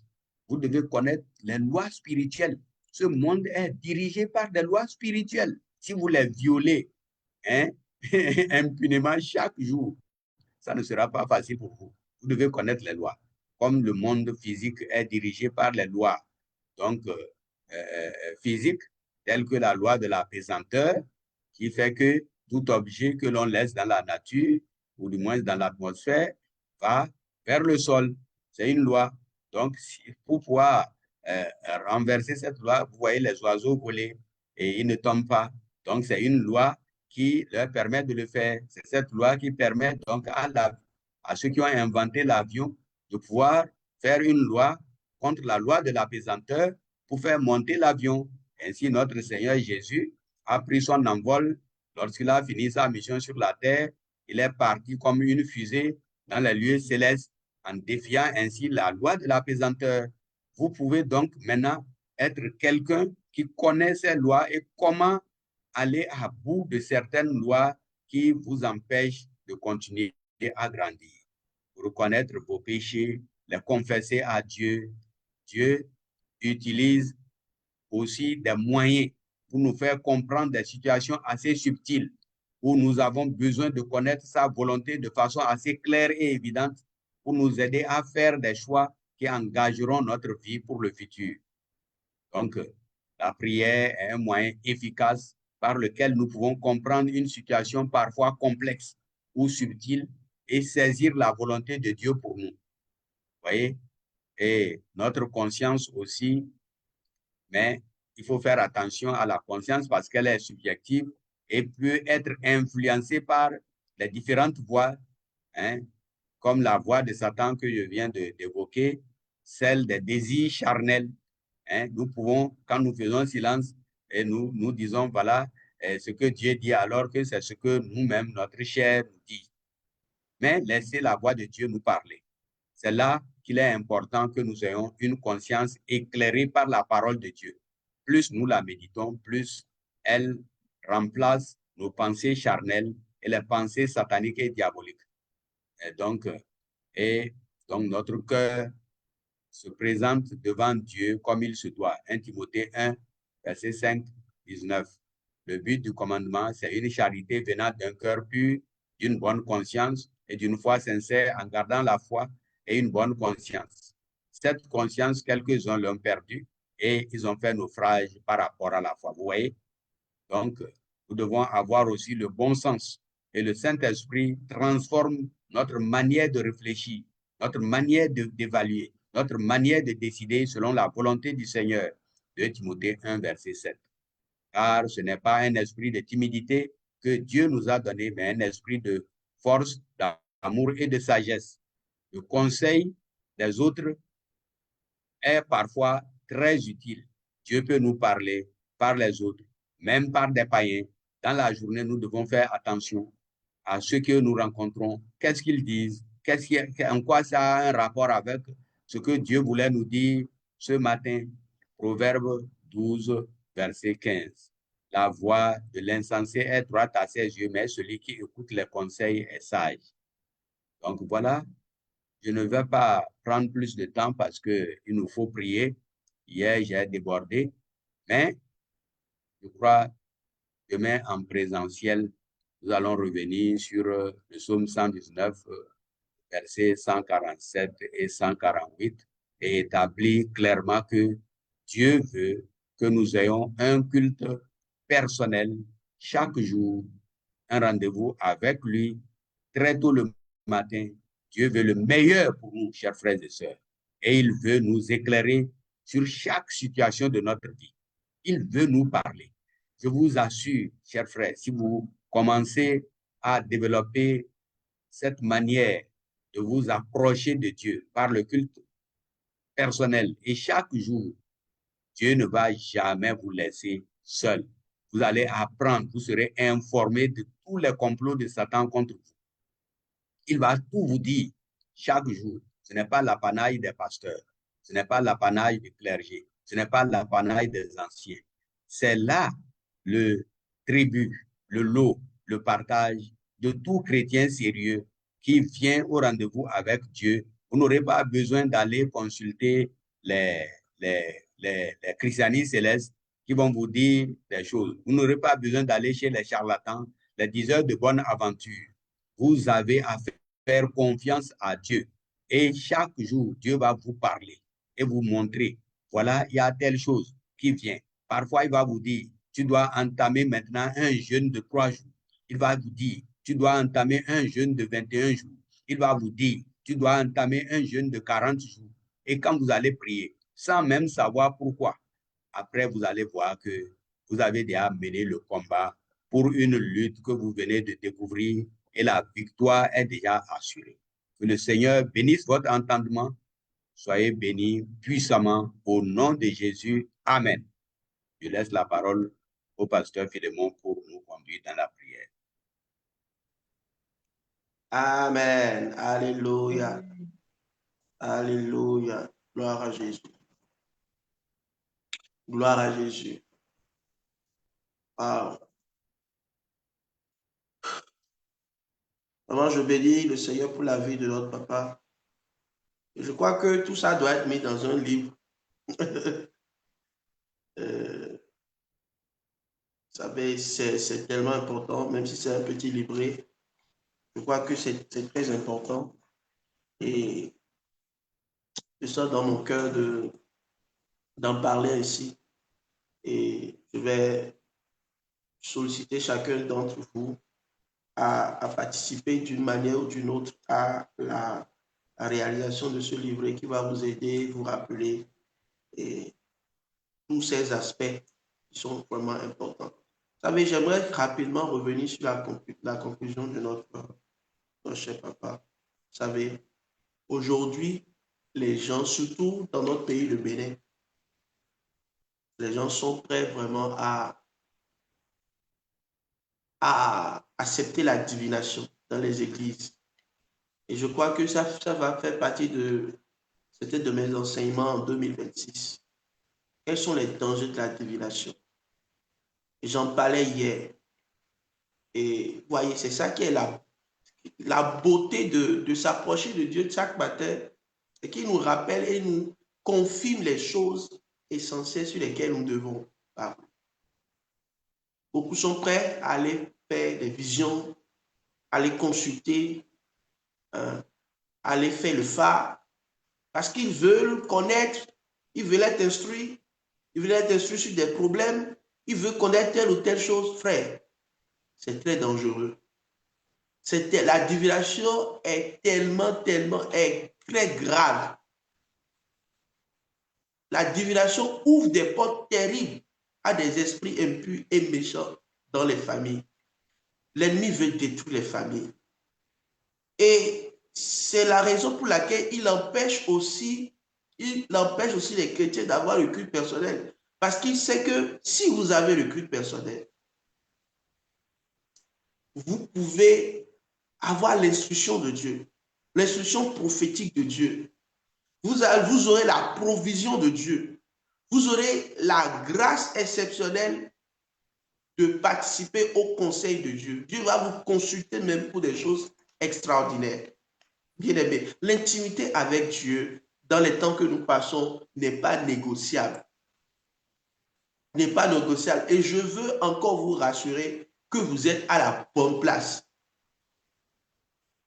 Vous devez connaître les lois spirituelles. Ce monde est dirigé par des lois spirituelles. Si vous les violez impunément chaque jour, ça ne sera pas facile pour vous. Vous devez connaître les lois. Comme le monde physique est dirigé par les lois donc physiques, telles que la loi de la pesanteur, qui fait que tout objet que l'on laisse dans la nature, ou du moins dans l'atmosphère, va vers le sol. C'est une loi. Donc, pour pouvoir renverser cette loi, vous voyez les oiseaux voler et ils ne tombent pas. Donc, c'est une loi qui leur permet de le faire. C'est cette loi qui permet donc à ceux qui ont inventé l'avion de pouvoir faire une loi contre la loi de la pesanteur pour faire monter l'avion. Ainsi, notre Seigneur Jésus a pris son envol lorsqu'il a fini sa mission sur la terre. Il est parti comme une fusée dans les lieux célestes en défiant ainsi la loi de la pesanteur. Vous pouvez donc maintenant être quelqu'un qui connaît ces lois et comment aller à bout de certaines lois qui vous empêchent de continuer à grandir. Reconnaître vos péchés, les confesser à Dieu. Dieu utilise aussi des moyens pour nous faire comprendre des situations assez subtiles où nous avons besoin de connaître sa volonté de façon assez claire et évidente pour nous aider à faire des choix qui engageront notre vie pour le futur. Donc, la prière est un moyen efficace par lequel nous pouvons comprendre une situation parfois complexe ou subtile et saisir la volonté de Dieu pour nous. Vous voyez? Et notre conscience aussi, mais il faut faire attention à la conscience parce qu'elle est subjective et peut être influencée par les différentes voies, hein, comme la voie de Satan que je viens d'évoquer, celle des désirs charnels. Hein. Nous pouvons, quand nous faisons silence et nous disons, voilà, ce que Dieu dit alors que c'est ce que nous-mêmes, notre chair nous dit. Mais laissez la voix de Dieu nous parler. C'est là qu'il est important que nous ayons une conscience éclairée par la parole de Dieu. Plus nous la méditons, plus elle remplace nos pensées charnelles et les pensées sataniques et diaboliques. Et donc notre cœur se présente devant Dieu comme il se doit. 1 Timothée 1, verset 5, 19. Le but du commandement, c'est une charité venant d'un cœur pur, d'une bonne conscience et d'une foi sincère en gardant la foi et une bonne conscience. Cette conscience, quelques-uns l'ont perdue et ils ont fait naufrage par rapport à la foi. Vous voyez? Donc, nous devons avoir aussi le bon sens. Et le Saint-Esprit transforme notre manière de réfléchir, notre manière d'évaluer, notre manière de décider selon la volonté du Seigneur. 2 Timothée 1, verset 7. Car ce n'est pas un esprit de timidité que Dieu nous a donné, mais un esprit de force, d'amour et de sagesse. Le conseil des autres est parfois très utile. Dieu peut nous parler par les autres, même par des païens. Dans la journée, nous devons faire attention à ce que nous rencontrons. Qu'est-ce qu'ils disent? En quoi ça a un rapport avec ce que Dieu voulait nous dire ce matin? Proverbe 12, verset 15. La voix de l'insensé est droite à ses yeux, mais celui qui écoute les conseils est sage. Donc voilà, je ne vais pas prendre plus de temps parce qu'il nous faut prier. Hier, j'ai débordé, mais je crois demain en présentiel, nous allons revenir sur le psaume 119, versets 147 et 148, et établir clairement que Dieu veut que nous ayons un culte personnel chaque jour, un rendez-vous avec lui très tôt le matin. Dieu veut le meilleur pour nous, chers frères et sœurs, et il veut nous éclairer sur chaque situation de notre vie. Il veut nous parler. Je vous assure, chers frères, si vous commencez à développer cette manière de vous approcher de Dieu par le culte personnel et chaque jour, Dieu ne va jamais vous laisser seul. Vous allez apprendre, vous serez informé de tous les complots de Satan contre vous. Il va tout vous dire chaque jour. Ce n'est pas l'apanage des pasteurs, ce n'est pas l'apanage du clergé, ce n'est pas l'apanage des anciens. C'est là le tribut, le lot, le partage de tout chrétien sérieux qui vient au rendez-vous avec Dieu. Vous n'aurez pas besoin d'aller consulter les christianistes célestes qui vont vous dire des choses. Vous n'aurez pas besoin d'aller chez les charlatans, les diseurs de bonne aventure. Vous avez à faire confiance à Dieu. Et chaque jour, Dieu va vous parler et vous montrer, voilà, il y a telle chose qui vient. Parfois, il va vous dire, tu dois entamer maintenant un jeûne de 3 jours. Il va vous dire, tu dois entamer un jeûne de 21 jours. Il va vous dire, tu dois entamer un jeûne de 40 jours. Et quand vous allez prier, sans même savoir pourquoi, après, vous allez voir que vous avez déjà mené le combat pour une lutte que vous venez de découvrir et la victoire est déjà assurée. Que le Seigneur bénisse votre entendement. Soyez bénis puissamment au nom de Jésus. Amen. Je laisse la parole au pasteur Philémon pour nous conduire dans la prière. Amen. Alléluia. Alléluia. Gloire à Jésus. Gloire à Jésus. Wow. Vraiment, je bénis le Seigneur pour la vie de notre papa. Je crois que tout ça doit être mis dans un livre. Vous savez, c'est tellement important, même si c'est un petit livret. Je crois que c'est très important. Et je sens dans mon cœur d'en parler ainsi. Et je vais solliciter chacun d'entre vous à participer d'une manière ou d'une autre à la réalisation de ce livret qui va vous aider, vous rappeler et tous ces aspects qui sont vraiment importants. Vous savez, j'aimerais rapidement revenir sur la conclusion de notre cher papa. Vous savez, aujourd'hui, les gens, surtout dans notre pays, le Bénin, les gens sont prêts vraiment à accepter la divination dans les églises. Et je crois que ça va faire partie c'était de mes enseignements en 2026. Quels sont les dangers de la divination? J'en parlais hier. Et vous voyez, c'est ça qui est la beauté de s'approcher de Dieu chaque matin et qui nous rappelle et nous confirme les choses essentielles sur lesquelles nous devons parler. Beaucoup sont prêts à aller faire des visions, à aller consulter, à aller faire le phare, parce qu'ils veulent connaître, ils veulent être instruits, ils veulent être instruits sur des problèmes, ils veulent connaître telle ou telle chose, frère. C'est très dangereux. La divination est est très grave. La divination ouvre des portes terribles à des esprits impurs et méchants dans les familles. L'ennemi veut détruire les familles. Et c'est la raison pour laquelle il empêche aussi les chrétiens d'avoir le culte personnel. Parce qu'il sait que si vous avez le culte personnel, vous pouvez avoir l'instruction de Dieu, l'instruction prophétique de Dieu. Vous aurez la provision de Dieu. Vous aurez la grâce exceptionnelle de participer au conseil de Dieu. Dieu va vous consulter même pour des choses extraordinaires. Bien aimé, l'intimité avec Dieu dans les temps que nous passons n'est pas négociable. N'est pas négociable. Et je veux encore vous rassurer que vous êtes à la bonne place.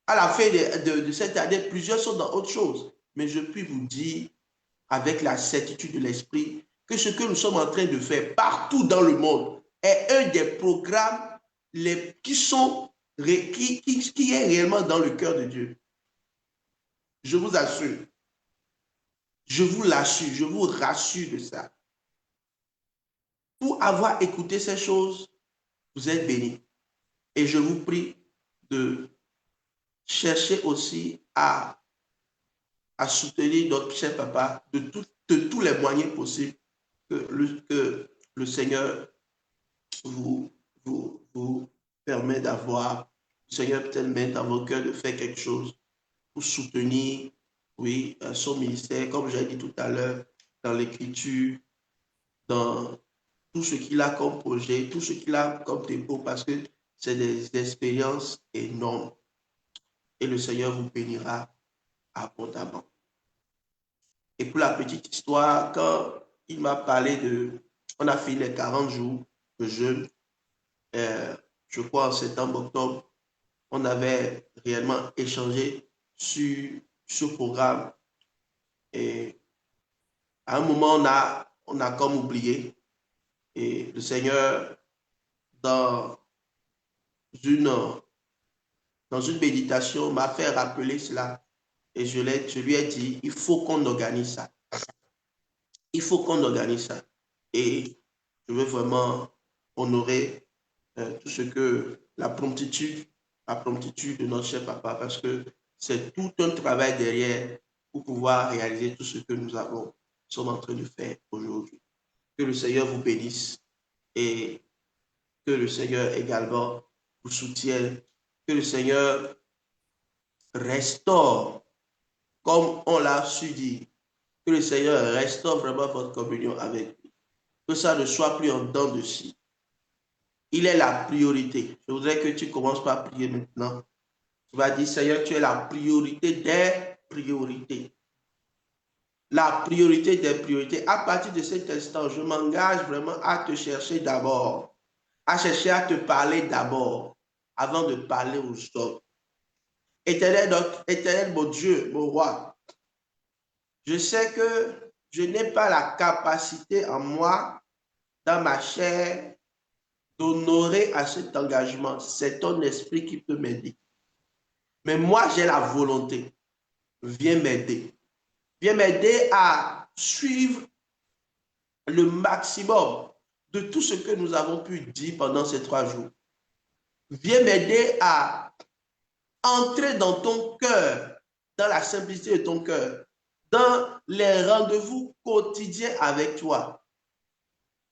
À la fin de cette année, plusieurs sont dans autre chose. Mais je puis vous dire, avec la certitude de l'esprit, que ce que nous sommes en train de faire partout dans le monde est un des programmes qui est réellement dans le cœur de Dieu. Je vous assure. Je vous l'assure, je vous rassure de ça. Pour avoir écouté ces choses, vous êtes bénis. Et je vous prie de chercher aussi à soutenir notre cher papa de tous les moyens possibles que le Seigneur vous permet d'avoir. Le Seigneur peut-être met dans vos cœurs de faire quelque chose pour soutenir, oui, son ministère, comme j'ai dit tout à l'heure, dans l'écriture, dans tout ce qu'il a comme projet, tout ce qu'il a comme dépôt, parce que c'est des expériences énormes. Et le Seigneur vous bénira abondamment. Et pour la petite histoire, quand il m'a parlé on a fini les 40 jours de jeûne, je crois en septembre, octobre, on avait réellement échangé sur ce programme. Et à un moment, on a comme oublié. Et le Seigneur, dans une méditation, m'a fait rappeler cela. Et je lui ai dit, il faut qu'on organise ça. Il faut qu'on organise ça. Et je veux vraiment honorer tout ce que la promptitude de notre cher papa, parce que c'est tout un travail derrière pour pouvoir réaliser tout ce que nous sommes en train de faire aujourd'hui. Que le Seigneur vous bénisse et que le Seigneur également vous soutienne, que le Seigneur restaure, comme on l'a su dire, que le Seigneur restaure vraiment votre communion avec lui. que ça ne soit plus en dents de scie. Il est la priorité. Je voudrais que tu commences par prier maintenant. Tu vas dire, Seigneur, tu es la priorité des priorités. La priorité des priorités. À partir de cet instant, je m'engage vraiment à te chercher d'abord, à chercher à te parler d'abord, avant de parler aux autres. Éternel, mon Dieu, mon roi, je sais que je n'ai pas la capacité en moi, dans ma chair, d'honorer à cet engagement. C'est ton esprit qui peut m'aider. Mais moi, j'ai la volonté. Viens m'aider. Viens m'aider à suivre le maximum de tout ce que nous avons pu dire pendant ces 3 jours. Viens m'aider à entrer dans ton cœur, dans la simplicité de ton cœur, dans les rendez-vous quotidiens avec toi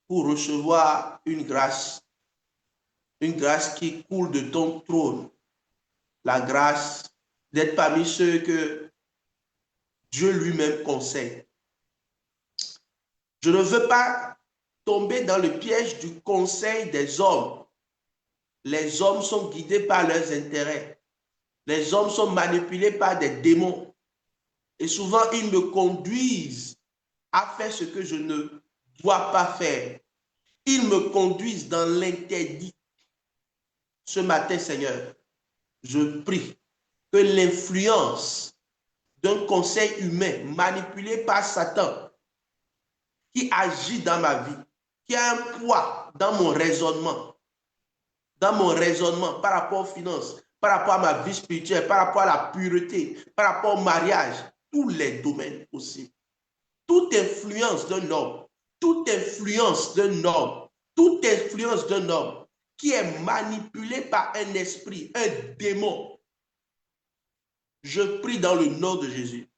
pour recevoir une grâce qui coule de ton trône, la grâce d'être parmi ceux que Dieu lui-même conseille. Je ne veux pas tomber dans le piège du conseil des hommes. Les hommes sont guidés par leurs intérêts. Les hommes sont manipulés par des démons. Et souvent, ils me conduisent à faire ce que je ne dois pas faire. Ils me conduisent dans l'interdit. Ce matin, Seigneur, je prie que l'influence d'un conseil humain manipulé par Satan, qui agit dans ma vie, qui a un poids dans mon raisonnement par rapport aux finances, par rapport à ma vie spirituelle, par rapport à la pureté, par rapport au mariage, tous les domaines possibles. Toute influence d'un homme, toute influence d'un homme, toute influence d'un homme qui est manipulé par un esprit, un démon, je prie dans le nom de Jésus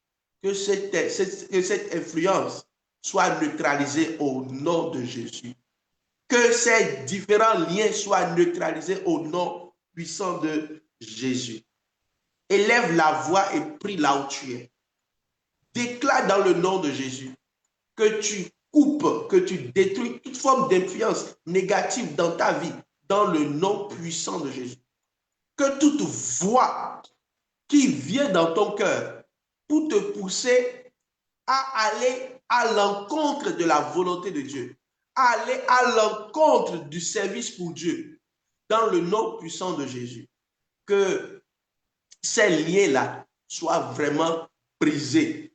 que cette influence soit neutralisée au nom de Jésus. Que ces différents liens soient neutralisés au nom puissant de Jésus. Élève la voix et prie là où tu es. Déclare dans le nom de Jésus que tu coupes, que tu détruis toute forme d'influence négative dans ta vie, dans le nom puissant de Jésus. Que toute voix qui vient dans ton cœur pour te pousser à aller à l'encontre de la volonté de Dieu, à aller à l'encontre du service pour Dieu, dans le nom puissant de Jésus, que ces liens-là soient vraiment brisés,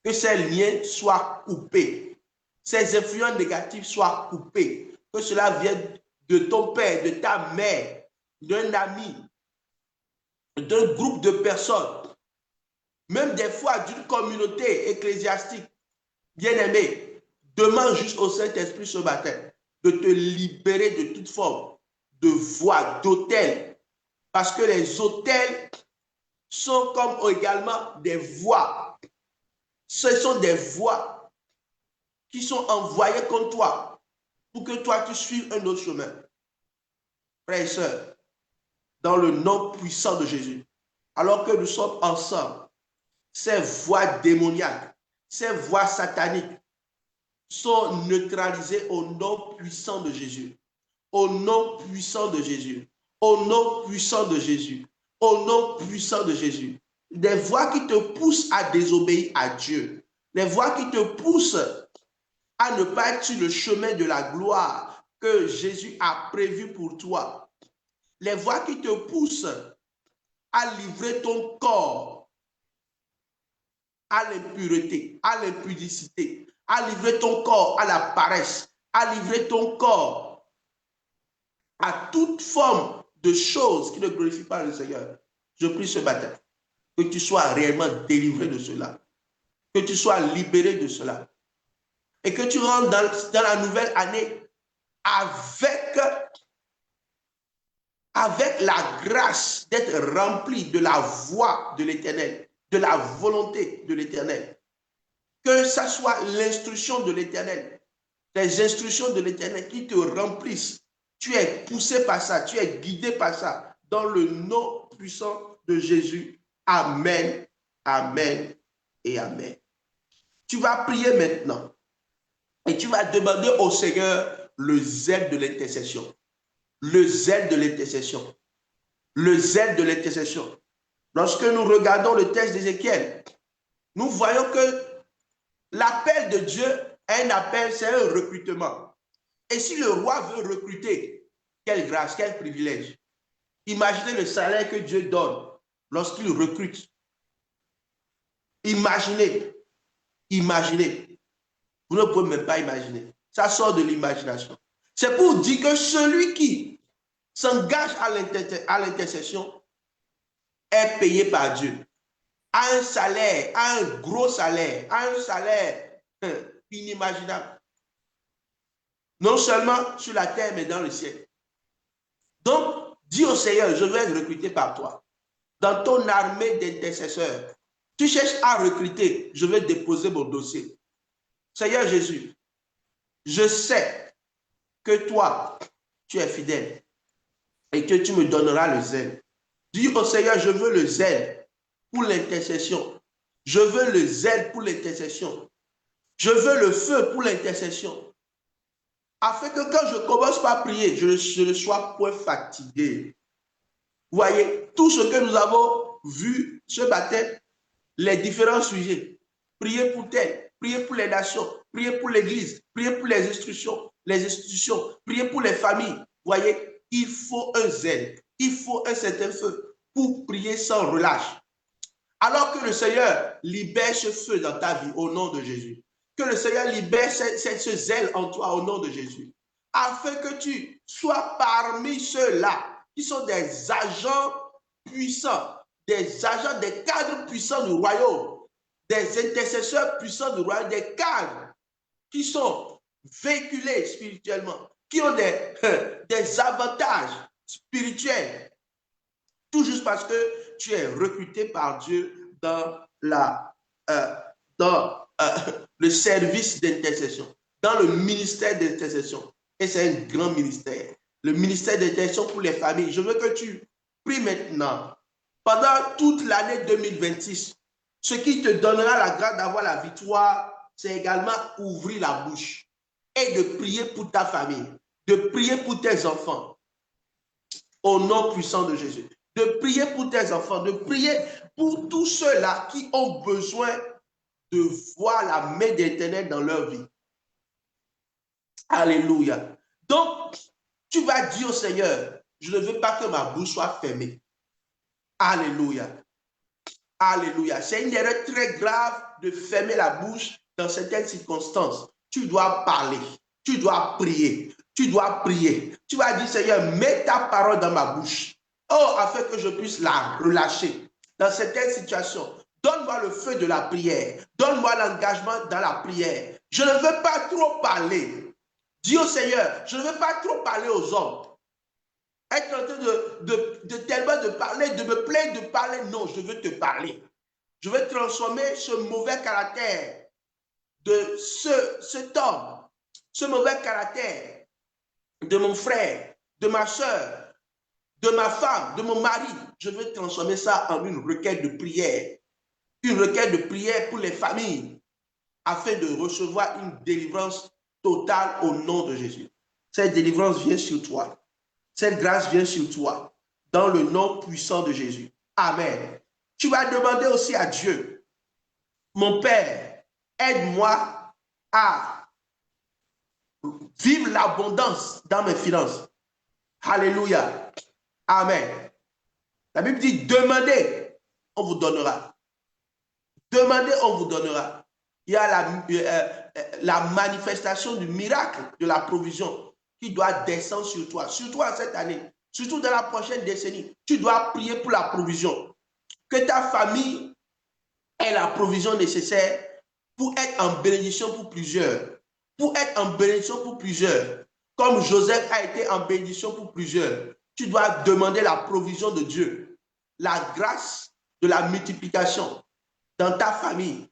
que ces liens soient coupés, ces influences négatives soient coupées, que cela vienne de ton père, de ta mère, d'un ami, d'un groupe de personnes, même des fois d'une communauté ecclésiastique. Bien-aimé, demande juste au Saint-Esprit ce matin de te libérer de toute forme de voix, d'autel, parce que les autels sont comme également des voix. Ce sont des voix qui sont envoyées contre toi pour que toi tu suives un autre chemin. Frères et sœurs, dans le nom puissant de Jésus, alors que nous sommes ensemble, ces voix démoniaques, ces voix sataniques sont neutralisées au nom puissant de Jésus. Au nom puissant de Jésus. Au nom puissant de Jésus. Au nom puissant de Jésus. Des voix qui te poussent à désobéir à Dieu. Des voix qui te poussent à ne pas être sur le chemin de la gloire que Jésus a prévu pour toi. Les voix qui te poussent à livrer ton corps à l'impureté, à l'impudicité, à livrer ton corps à la paresse, à livrer ton corps à toute forme de choses qui ne glorifient pas le Seigneur. Je prie ce matin que tu sois réellement délivré de cela, que tu sois libéré de cela et que tu rentres dans la nouvelle année avec la grâce d'être rempli de la voix de l'Éternel, de la volonté de l'Éternel. Que ça soit l'instruction de l'Éternel, les instructions de l'Éternel qui te remplissent. Tu es poussé par ça, tu es guidé par ça. Dans le nom puissant de Jésus. Amen, amen et amen. Tu vas prier maintenant. Et Et tu vas demander au Seigneur le zèle de l'intercession. Le zèle de l'intercession. Le zèle de l'intercession. Lorsque nous regardons le texte d'Ézéchiel, nous voyons que l'appel de Dieu est un appel, c'est un recrutement. Et si le roi veut recruter, quelle grâce, quel privilège. Imaginez le salaire que Dieu donne lorsqu'il recrute. Imaginez, imaginez. Vous ne pouvez même pas imaginer. Ça sort de l'imagination. C'est pour dire que celui qui s'engage à l'intercession est payé par Dieu. A un salaire, a un gros salaire, a un salaire inimaginable. Non seulement sur la terre, mais dans le ciel. Donc, dis au Seigneur, je vais être recruté par toi. Dans ton armée d'intercesseurs, tu cherches à recruter, je vais déposer mon dossier. Seigneur Jésus, je sais que toi, tu es fidèle et que tu me donneras le zèle. Dis au Seigneur, je veux le zèle pour l'intercession. Je veux le zèle pour l'intercession. Je veux le feu pour l'intercession. Afin que quand je commence par prier, je ne sois point fatigué. Vous voyez, tout ce que nous avons vu ce matin, les différents sujets. Prier pour tel, prier pour les nations, prier pour l'Église, prier pour les institutions, prier pour les familles. Vous voyez, il faut un zèle, il faut un certain feu pour prier sans relâche. Alors que le Seigneur libère ce feu dans ta vie au nom de Jésus. Que le Seigneur libère ce zèle en toi au nom de Jésus. Afin que tu sois parmi ceux-là qui sont des agents puissants, des agents, des cadres puissants du royaume, des intercesseurs puissants du royaume, des cadres qui sont véhiculés spirituellement, qui ont des avantages spirituels, tout juste parce que tu es recruté par Dieu dans le service d'intercession, dans le ministère d'intercession. Et c'est un grand ministère. Le ministère d'intercession pour les familles. Je veux que tu pries maintenant, pendant toute l'année 2026, ce qui te donnera la grâce d'avoir la victoire, c'est également ouvrir la bouche et de prier pour ta famille, de prier pour tes enfants, au nom puissant de Jésus. De prier pour tes enfants, de prier pour tous ceux-là qui ont besoin de voir la main d'Éternel dans leur vie. Alléluia. Donc, tu vas dire au Seigneur, je ne veux pas que ma bouche soit fermée. Alléluia. Alléluia. C'est une erreur très grave de fermer la bouche dans certaines circonstances. Tu dois parler, tu dois prier, tu dois prier. Tu vas dire, Seigneur, mets ta parole dans ma bouche. Oh, afin que je puisse la relâcher dans certaines situations. Donne-moi le feu de la prière. Donne-moi l'engagement dans la prière. Je ne veux pas trop parler. Dis au Seigneur, je ne veux pas trop parler aux hommes. Être en train tellement de parler, de me plaindre de parler. Non, je veux te parler. Je veux transformer ce mauvais caractère de cet homme, ce mauvais caractère de mon frère, de ma soeur, de ma femme, de mon mari. Je veux transformer ça en une requête de prière. Une requête de prière pour les familles, afin de recevoir une délivrance totale au nom de Jésus. Cette délivrance vient sur toi. Cette grâce vient sur toi, dans le nom puissant de Jésus. Amen. Tu vas demander aussi à Dieu, mon Père, aide-moi à vivre l'abondance dans mes finances. Alléluia. Amen. La Bible dit, demandez, on vous donnera. Demandez, on vous donnera. Il y a la manifestation du miracle de la provision qui doit descendre sur toi cette année, surtout dans la prochaine décennie. Tu dois prier pour la provision. Que ta famille ait la provision nécessaire pour être en bénédiction pour plusieurs. Pour être en bénédiction pour plusieurs. Comme Joseph a été en bénédiction pour plusieurs. Tu dois demander la provision de Dieu. La grâce de la multiplication dans ta famille.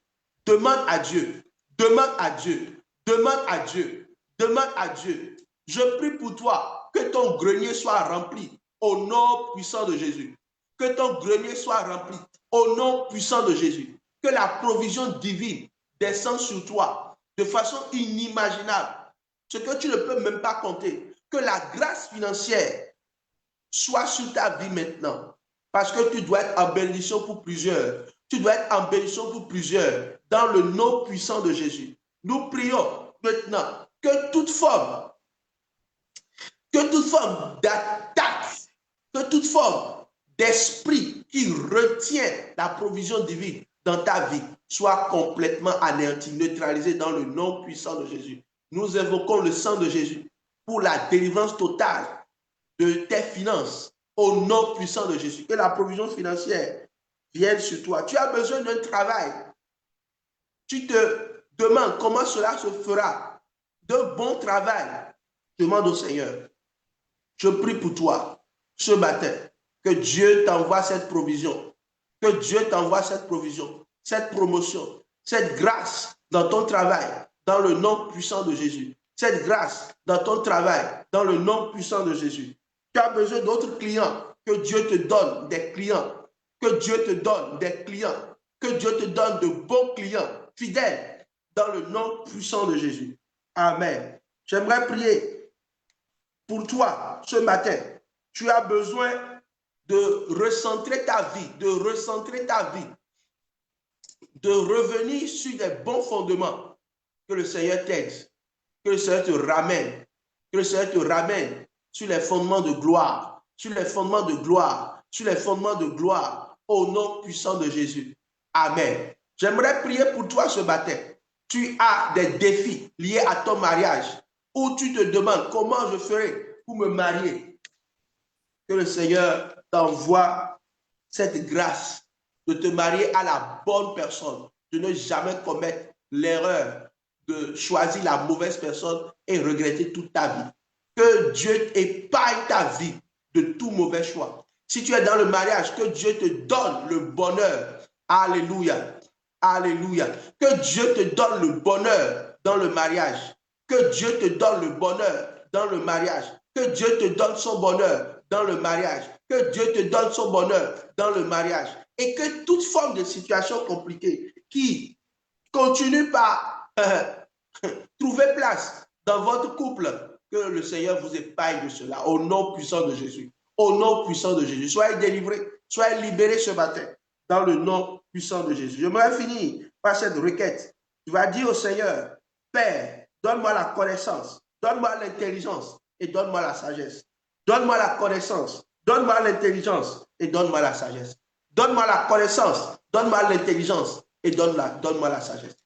Demande à Dieu. Demande à Dieu. Demande à Dieu. Demande à Dieu. Je prie pour toi que ton grenier soit rempli au nom puissant de Jésus. Que ton grenier soit rempli au nom puissant de Jésus. Que la provision divine descende sur toi de de façon inimaginable, ce que tu ne peux même pas compter. Que la grâce financière soit sur ta vie maintenant. Parce que tu dois être en bénédiction pour plusieurs. Tu dois être en bénédiction pour plusieurs. Dans le nom puissant de Jésus. Nous prions maintenant que toute forme d'attaque, que toute forme d'esprit qui retient la provision divine dans ta vie soit complètement anéantie, neutralisée dans le nom puissant de Jésus. Nous invoquons le sang de Jésus pour la délivrance totale de tes finances au nom puissant de Jésus. Que la provision financière vienne sur toi. Tu as besoin d'un travail. Tu te demandes comment cela se fera. D'un bon travail. Demande au Seigneur. Je prie pour toi ce matin. Que Dieu t'envoie cette provision. Que Dieu t'envoie cette provision, cette promotion, cette grâce dans ton travail, dans le nom puissant de Jésus. Cette grâce dans ton travail, dans le nom puissant de Jésus. Tu as besoin d'autres clients. Que Dieu te donne des clients. Que Dieu te donne des clients. Que Dieu te donne de bons clients, fidèles, dans le nom puissant de Jésus. Amen. J'aimerais prier pour toi ce matin. Tu as besoin de recentrer ta vie, de revenir sur des bons fondements. Que le Seigneur t'aide, que le Seigneur te ramène, que le Seigneur te ramène sur les fondements de gloire, sur les fondements de gloire, sur les fondements de gloire, au nom puissant de Jésus. Amen. J'aimerais prier pour toi ce matin. Tu as des défis liés à ton mariage, où tu te demandes comment je ferai pour me marier. Que le Seigneur t'envoie cette grâce de te marier à la bonne personne, de ne jamais commettre l'erreur de choisir la mauvaise personne et regretter toute ta vie. Que Dieu épargne ta vie de tout mauvais choix. Si tu es dans le mariage, que Dieu te donne le bonheur. Alléluia. Alléluia. Que Dieu te donne le bonheur dans le mariage. Que Dieu te donne le bonheur dans le mariage. Que Dieu te donne son bonheur dans le mariage. Que Dieu te donne son bonheur dans le mariage. Et que toute forme de situation compliquée qui continue par trouver place dans votre couple, que le Seigneur vous épargne de cela. Au nom puissant de Jésus. Au nom puissant de Jésus. Soyez délivrés, soyez libérés ce matin. Dans le nom puissant de Jésus. J'aimerais finir par cette requête. Tu vas dire au Seigneur, Père, donne-moi la connaissance, donne-moi l'intelligence et donne-moi la sagesse. Donne-moi la connaissance, donne-moi l'intelligence et donne-moi la sagesse. Donne-moi la connaissance, donne-moi l'intelligence et donne-moi la sagesse.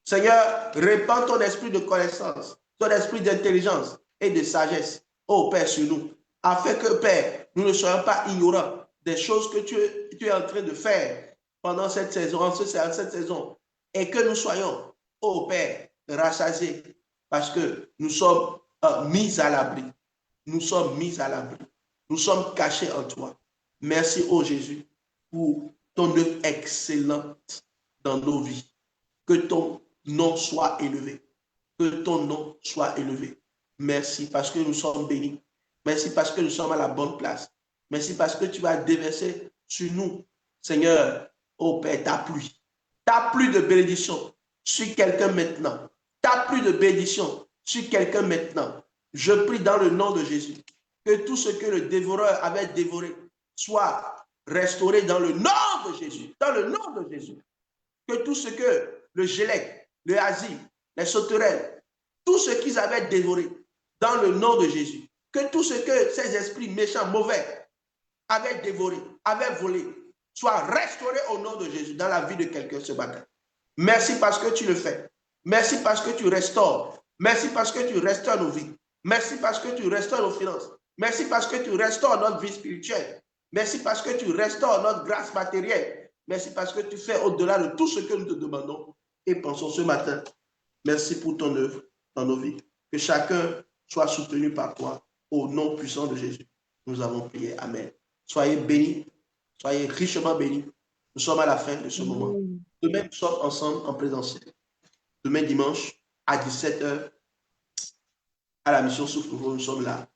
Seigneur, répands ton esprit de connaissance, ton esprit d'intelligence et de sagesse, ô Père, sur nous, afin que, Père, nous ne soyons pas ignorants des choses que tu es en train de faire pendant cette saison, cette saison, et que nous soyons, ô Père, rassasiés, parce que nous sommes mis à l'abri. Nous sommes mis à l'abri. Nous sommes cachés en toi. Merci, ô Jésus, pour ton œuvre excellente dans nos vies. Que ton nom soit élevé. Que ton nom soit élevé. Merci parce que nous sommes bénis. Merci parce que nous sommes à la bonne place. Merci parce que tu vas déverser sur nous, Seigneur, ô Père, ta pluie de bénédiction sur quelqu'un maintenant. Ta pluie de bénédiction sur quelqu'un maintenant. Je prie dans le nom de Jésus que tout ce que le dévoreur avait dévoré soit restauré dans le nom de Jésus. Dans le nom de Jésus. Que tout ce que le gélec, le asile, les sauterelles, tout ce qu'ils avaient dévoré dans le nom de Jésus. Que tout ce que ces esprits méchants, mauvais, avaient dévoré, avaient volé, soit restauré au nom de Jésus dans la vie de quelqu'un ce matin. Merci parce que tu le fais. Merci parce que tu restaures. Merci parce que tu restaures nos vies. Merci parce que tu restaures nos finances. Merci parce que tu restaures notre vie spirituelle. Merci parce que tu restaures notre grâce matérielle. Merci parce que tu fais au-delà de tout ce que nous te demandons et pensons ce matin. Merci pour ton œuvre dans nos vies. Que chacun soit soutenu par toi. Au nom puissant de Jésus, nous avons prié. Amen. Soyez bénis, soyez richement bénis. Nous sommes à la fin de ce moment. Demain, nous sommes ensemble en présentiel. Demain, dimanche, à 17h, à la mission Souffle Nouveau, nous sommes là.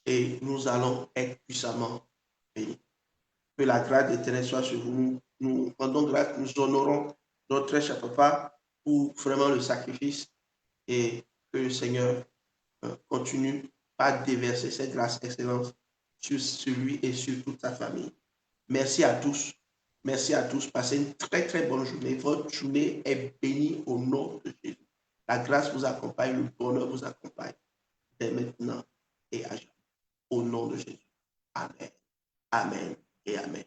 Et nous allons être puissamment bénis. Que la grâce de l'Éternel soit sur vous. Nous rendons grâce, nous honorons notre très cher papa pour vraiment le sacrifice et que le Seigneur continue à déverser cette grâce excellente sur lui et sur toute sa famille. Merci à tous. Merci à tous. Passez une très, très bonne journée. Votre journée est bénie au nom de Jésus. La grâce vous accompagne, le bonheur vous accompagne dès maintenant et à jamais. Au nom de Jésus. Amen. Amen et Amen.